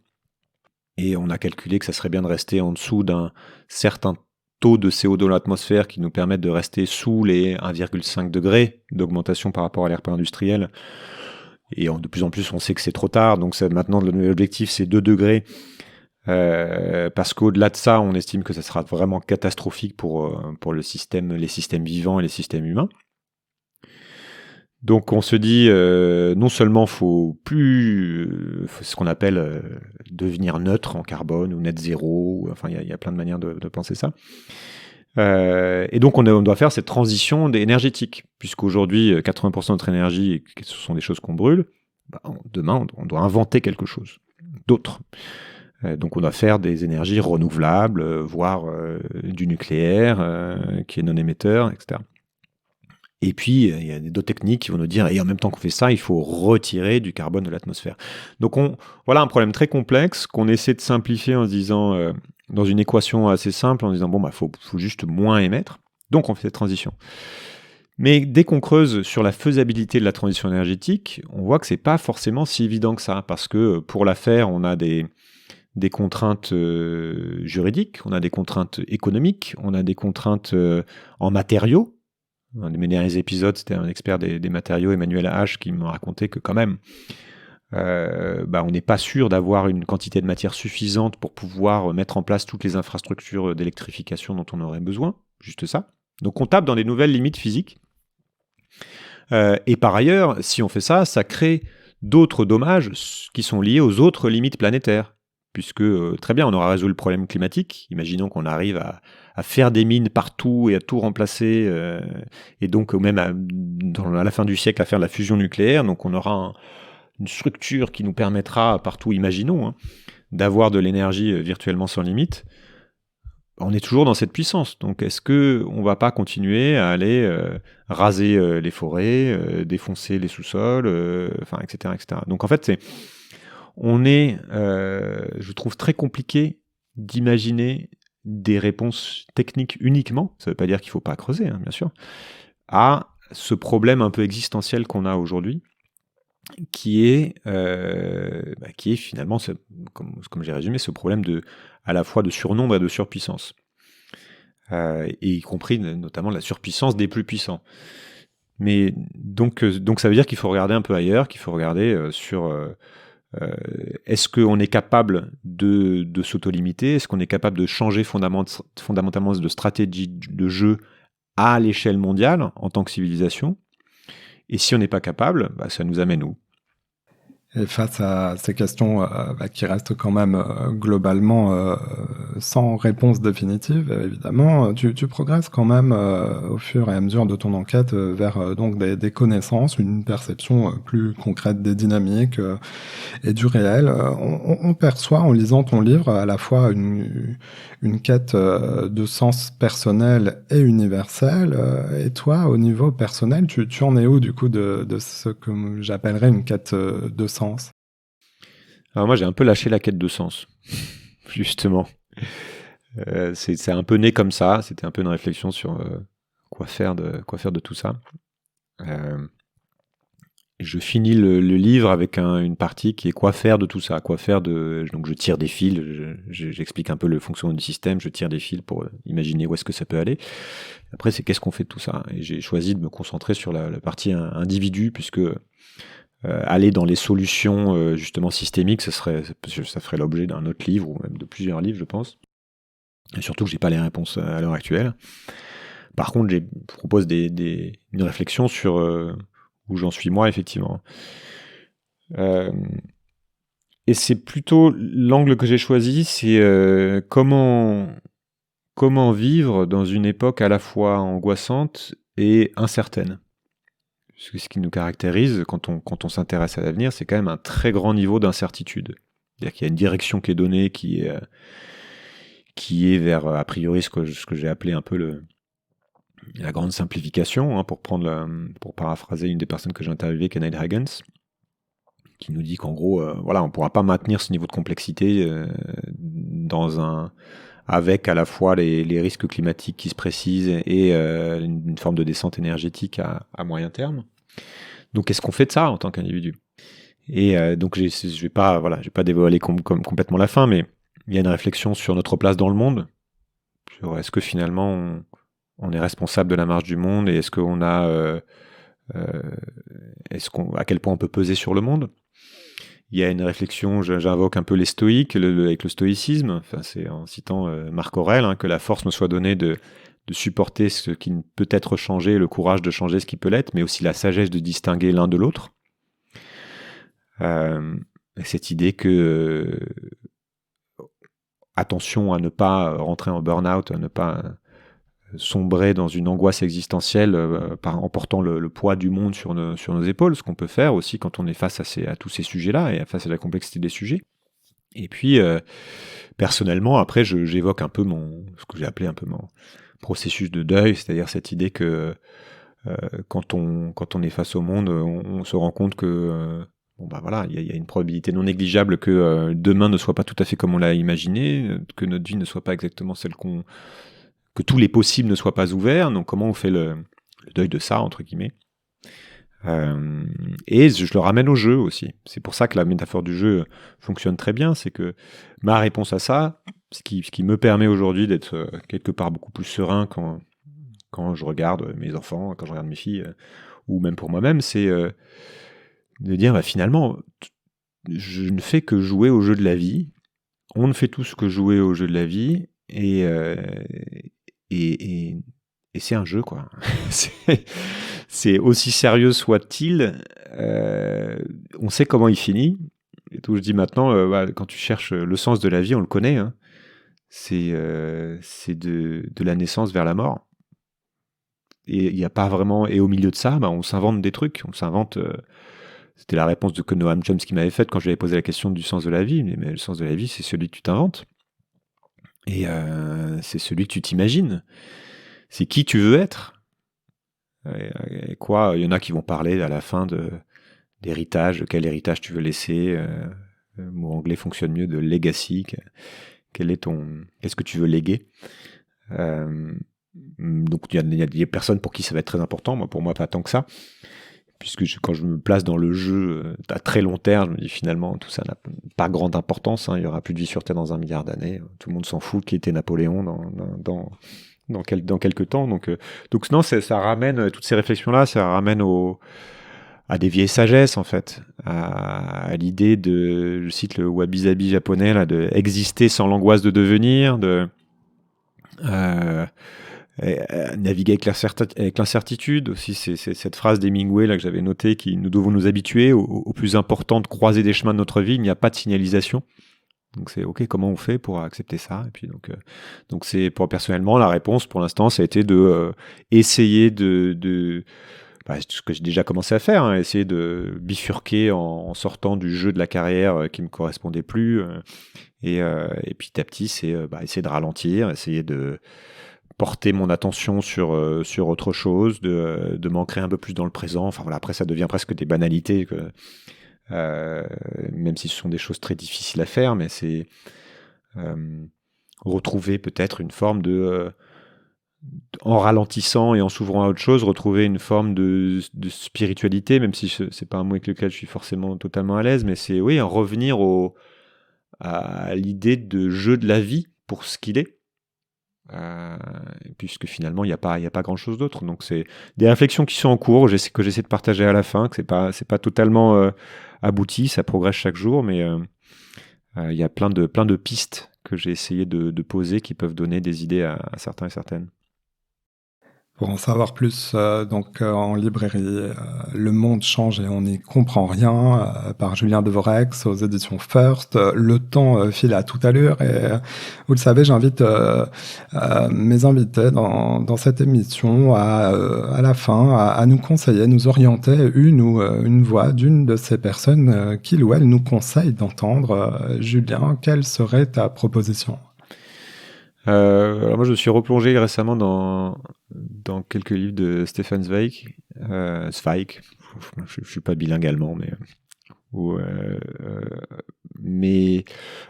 Et on a calculé que ça serait bien de rester en dessous d'un certain taux de CO2 dans l'atmosphère qui nous permettent de rester sous les 1,5 degrés d'augmentation par rapport à l'ère pré-industrielle. Et de plus en plus, on sait que c'est trop tard. Donc maintenant, le nouvel objectif, c'est 2 degrés. Parce qu'au-delà de ça, on estime que ça sera vraiment catastrophique pour les systèmes vivants et les systèmes humains. Donc on se dit, non seulement faut ce qu'on appelle devenir neutre en carbone ou net zéro, enfin il y a plein de manières de penser ça. Et donc on doit faire cette transition énergétique, puisqu'aujourd'hui 80% de notre énergie, ce sont des choses qu'on brûle. Demain on doit inventer quelque chose d'autre. Donc on doit faire des énergies renouvelables, voire du nucléaire qui est non émetteur, etc. Et puis, il y a d'autres techniques qui vont nous dire, et en même temps qu'on fait ça, il faut retirer du carbone de l'atmosphère. Donc voilà un problème très complexe qu'on essaie de simplifier en se disant, dans une équation assez simple, en disant, faut juste moins émettre. Donc on fait cette transition. Mais dès qu'on creuse sur la faisabilité de la transition énergétique, on voit que c'est pas forcément si évident que ça, parce que pour la faire, on a des contraintes juridiques, on a des contraintes économiques, on a des contraintes en matériaux. Un de mes derniers épisodes, c'était un expert des matériaux, Emmanuel H, qui m'a raconté que quand même, on n'est pas sûr d'avoir une quantité de matière suffisante pour pouvoir mettre en place toutes les infrastructures d'électrification dont on aurait besoin, juste ça. Donc on tape dans des nouvelles limites physiques. Et par ailleurs, si on fait ça, ça crée d'autres dommages qui sont liés aux autres limites planétaires. puisque très bien, on aura résolu le problème climatique. Imaginons qu'on arrive à faire des mines partout et à tout remplacer, et donc même à la fin du siècle à faire de la fusion nucléaire. Donc on aura une structure qui nous permettra partout, imaginons, hein, d'avoir de l'énergie virtuellement sans limite. On est toujours dans cette puissance. Donc est-ce qu'on ne va pas continuer à aller raser les forêts, défoncer les sous-sols, etc., etc. Donc en fait, je trouve très compliqué d'imaginer des réponses techniques uniquement, ça ne veut pas dire qu'il ne faut pas creuser, hein, bien sûr, à ce problème un peu existentiel qu'on a aujourd'hui, qui est finalement, comme j'ai résumé, ce problème à la fois de surnombre et de surpuissance, et y compris notamment la surpuissance des plus puissants. Mais donc ça veut dire qu'il faut regarder un peu ailleurs, qu'il faut regarder sur... est-ce qu'on est capable de s'auto-limiter? Est-ce qu'on est capable de changer fondamentalement de stratégie de jeu à l'échelle mondiale en tant que civilisation? Et si on n'est pas capable, ça nous amène où? Et face à ces questions qui restent quand même globalement sans réponse définitive, évidemment, tu progresses quand même au fur et à mesure de ton enquête vers donc des connaissances, une perception plus concrète des dynamiques et du réel. On perçoit en lisant ton livre à la fois une quête de sens personnel et universel. Et toi, au niveau personnel, tu en es où du coup de ce que j'appellerais une quête de sens? Alors moi, j'ai un peu lâché la quête de sens, justement. C'est un peu né comme ça. C'était un peu une réflexion sur quoi faire de tout ça. Je finis le livre avec une partie qui est quoi faire de tout ça, donc je tire des fils, j'explique un peu le fonctionnement du système, je tire des fils pour imaginer où est-ce que ça peut aller. Après, c'est qu'est-ce qu'on fait de tout ça? Et j'ai choisi de me concentrer sur la partie individu, puisque aller dans les solutions justement systémiques, ça ferait l'objet d'un autre livre, ou même de plusieurs livres, je pense. Et surtout que j'ai pas les réponses à l'heure actuelle. Par contre, je propose une réflexion sur où j'en suis moi, effectivement. Et c'est plutôt l'angle que j'ai choisi, c'est comment vivre dans une époque à la fois angoissante et incertaine. Parce que ce qui nous caractérise quand on s'intéresse à l'avenir, c'est quand même un très grand niveau d'incertitude. C'est-à-dire qu'il y a une direction qui est donnée, qui est vers, a priori, ce que j'ai appelé un peu la grande simplification, hein, pour paraphraser une des personnes que j'ai interviewées, qui est Neil Higgins, qui nous dit qu'en gros, on ne pourra pas maintenir ce niveau de complexité avec à la fois les risques climatiques qui se précisent et une forme de descente énergétique à moyen terme. Donc, qu'est-ce qu'on fait de ça en tant qu'individu? Et donc, je vais pas dévoiler complètement la fin, mais il y a une réflexion sur notre place dans le monde, sur est-ce que finalement on est responsable de la marche du monde, et est-ce qu'on a à quel point on peut peser sur le monde. Il y a une réflexion, j'invoque un peu les stoïques, avec le stoïcisme, enfin, c'est en citant Marc Aurèle, hein, que la force me soit donnée de supporter ce qui ne peut être changé, le courage de changer ce qui peut l'être, mais aussi la sagesse de distinguer l'un de l'autre. Cette idée que attention à ne pas rentrer en burn-out, à ne pas sombrer dans une angoisse existentielle en portant le poids du monde sur nos épaules, ce qu'on peut faire aussi quand on est face à tous ces sujets-là et face à la complexité des sujets. Et puis, personnellement, après, j'évoque un peu ce que j'ai appelé un peu mon processus de deuil, c'est-à-dire cette idée que quand on est face au monde, on se rend compte que il y a une probabilité non négligeable que demain ne soit pas tout à fait comme on l'a imaginé, que notre vie ne soit pas exactement celle que tous les possibles ne soient pas ouverts. Donc comment on fait le deuil de ça, entre guillemets. Et je le ramène au jeu aussi. C'est pour ça que la métaphore du jeu fonctionne très bien. C'est que ma réponse à ça, ce qui me permet aujourd'hui d'être quelque part beaucoup plus serein quand je regarde mes enfants, quand je regarde mes filles, ou même pour moi-même, c'est de dire finalement, je ne fais que jouer au jeu de la vie. On ne fait tous que jouer au jeu de la vie, et c'est un jeu, quoi. C'est aussi sérieux soit-il, on sait comment il finit, Et donc je dis maintenant, quand tu cherches le sens de la vie, on le connaît, hein, c'est de la naissance vers la mort. Et il n'y a pas vraiment. Et au milieu de ça, on s'invente des trucs. On s'invente. C'était la réponse que Noam Chomsky m'avait faite quand je lui avais posé la question du sens de la vie. Mais le sens de la vie, c'est celui que tu t'inventes. Et c'est celui que tu t'imagines. C'est qui tu veux être. Et quoi, il y en a qui vont parler à la fin d'héritage, de quel héritage tu veux laisser. Le mot anglais fonctionne mieux, de legacy. Qu'est-ce que tu veux léguer. Donc il y a des personnes pour qui ça va être très important. Pour moi, pas tant que ça. Puisque quand je me place dans le jeu à très long terme, je me dis finalement tout ça n'a pas grande importance. Il y aura plus de vie sur Terre dans 1 milliard d'années. Tout le monde s'en fout qui était Napoléon dans quelques temps. Donc non, ça ramène toutes ces réflexions-là, ça ramène à des vieilles sagesses en fait, à l'idée de, je cite le wabi-sabi japonais là, de exister sans l'angoisse de devenir, de naviguer avec l'incertitude aussi. C'est cette phrase d'Hemingway là que j'avais notée, qui nous devons nous habituer au plus important de croiser des chemins de notre vie. Il n'y a pas de signalisation. Donc c'est ok, comment on fait pour accepter ça? Et puis donc c'est pour personnellement la réponse pour l'instant, ça a été de essayer ce que j'ai déjà commencé à faire, essayer de bifurquer en sortant du jeu de la carrière qui me correspondait plus, et petit à petit c'est essayer de ralentir, essayer de porter mon attention sur autre chose, de m'ancrer un peu plus dans le présent. Enfin voilà, après ça devient presque des banalités même si ce sont des choses très difficiles à faire, mais c'est retrouver peut-être une forme en ralentissant et en s'ouvrant à autre chose, retrouver une forme de spiritualité, même si c'est pas un mot avec lequel je suis forcément totalement à l'aise, mais c'est revenir à l'idée de jeu de la vie pour ce qu'il est, puisque finalement il n'y a pas grand chose d'autre. Donc c'est des réflexions qui sont en cours, que j'essaie de partager à la fin, que c'est pas totalement abouti, ça progresse chaque jour, mais il y a plein de pistes que j'ai essayé de poser qui peuvent donner des idées à certains et certaines. Pour en savoir plus, en librairie, Le Monde change et on n'y comprend rien, par Julien Devorex aux éditions First. Le temps file à toute allure et vous le savez, j'invite mes invités dans cette émission à la fin à nous conseiller, nous orienter une voix d'une de ces personnes qu'il ou elle nous conseille d'entendre. Julien, quelle serait ta proposition ? Alors moi je me suis replongé récemment dans quelques livres de Stefan Zweig, je suis pas bilingue allemand, mais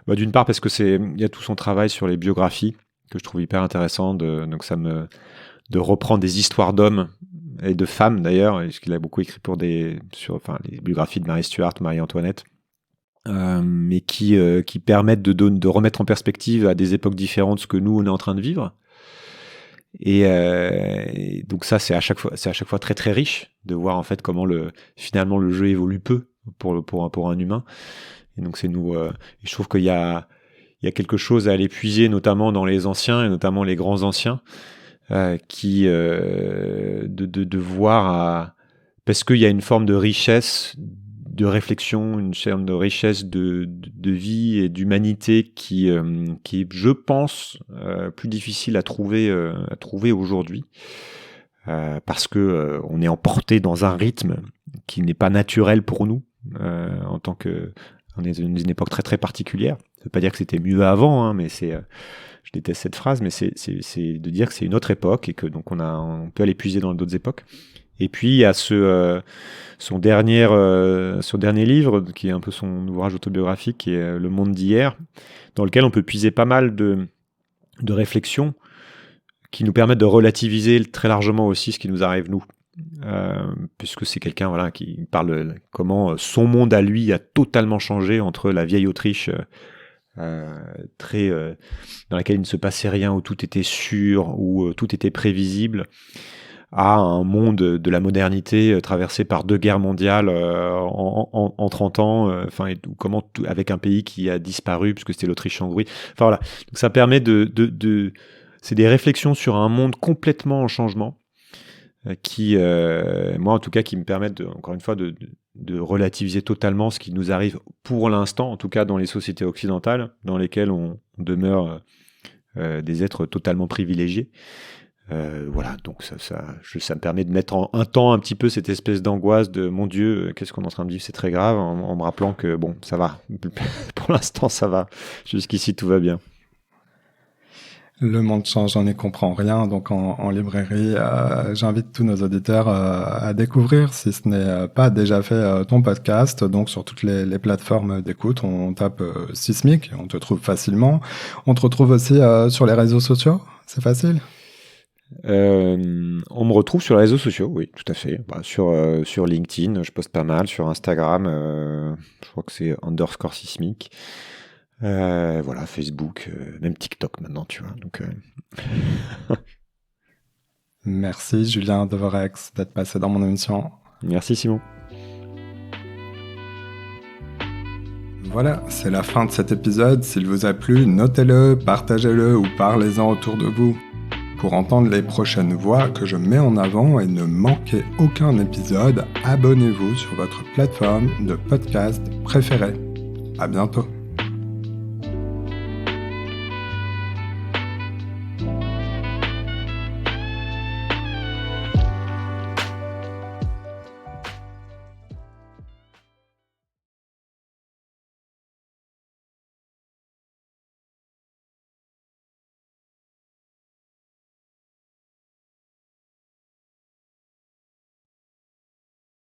d'une part parce que il y a tout son travail sur les biographies que je trouve hyper intéressant, de reprendre des histoires d'hommes et de femmes d'ailleurs, puisqu'il a beaucoup écrit sur les biographies de Marie Stuart, Marie-Antoinette. Mais qui permettent de remettre en perspective à des époques différentes ce que nous on est en train de vivre. Et donc ça c'est à chaque fois très très riche de voir en fait comment finalement le jeu évolue peu pour un humain. Et donc c'est je trouve qu'il y a quelque chose à aller puiser, notamment dans les anciens et notamment les grands anciens, qui de voir parce qu'il y a une forme de richesse de réflexion, une forme de richesse de vie et d'humanité qui est, je pense, plus difficile à trouver aujourd'hui, parce que on est emporté dans un rythme qui n'est pas naturel pour nous, en tant que on est dans une époque très très particulière. Ça veut pas dire que c'était mieux avant, mais je déteste cette phrase, mais c'est de dire que c'est une autre époque et que donc on peut aller puiser dans d'autres époques. Et puis il y a son dernier livre, qui est un peu son ouvrage autobiographique, qui est Le Monde d'hier, dans lequel on peut puiser pas mal de réflexions qui nous permettent de relativiser très largement aussi ce qui nous arrive nous. Puisque c'est quelqu'un qui parle comment son monde à lui a totalement changé entre la vieille Autriche dans laquelle il ne se passait rien, où tout était sûr, où tout était prévisible, à un monde de la modernité traversé par 2 guerres mondiales en 30 ans, comment avec un pays qui a disparu puisque c'était l'Autriche-Hongrie. Enfin voilà, donc ça permet c'est des réflexions sur un monde complètement en changement, qui moi en tout cas qui me permettent encore une fois de relativiser totalement ce qui nous arrive pour l'instant, en tout cas dans les sociétés occidentales, dans lesquelles on demeure des êtres totalement privilégiés. Voilà, donc ça me permet de mettre en un temps un petit peu cette espèce d'angoisse de mon Dieu, qu'est-ce qu'on est en train de vivre, c'est très grave, en me rappelant que bon, ça va, pour l'instant ça va, jusqu'ici tout va bien. Le monde change, on n'y comprend rien, donc en librairie, j'invite tous nos auditeurs à découvrir, si ce n'est pas déjà fait, ton podcast. Donc sur toutes les plateformes d'écoute, on tape Sismic, on te trouve facilement. On te retrouve aussi sur les réseaux sociaux, c'est facile. On me retrouve sur les réseaux sociaux, oui, tout à fait. Sur LinkedIn, je poste pas mal, sur Instagram, je crois que c'est _sismic. Voilà, Facebook, même TikTok maintenant, tu vois. Donc, Merci Julien Devorex d'être passé dans mon émission. Merci Simon. Voilà, c'est la fin de cet épisode. S'il vous a plu, notez-le, partagez-le ou parlez-en autour de vous. Pour entendre les prochaines voix que je mets en avant et ne manquer aucun épisode, abonnez-vous sur votre plateforme de podcast préférée. À bientôt.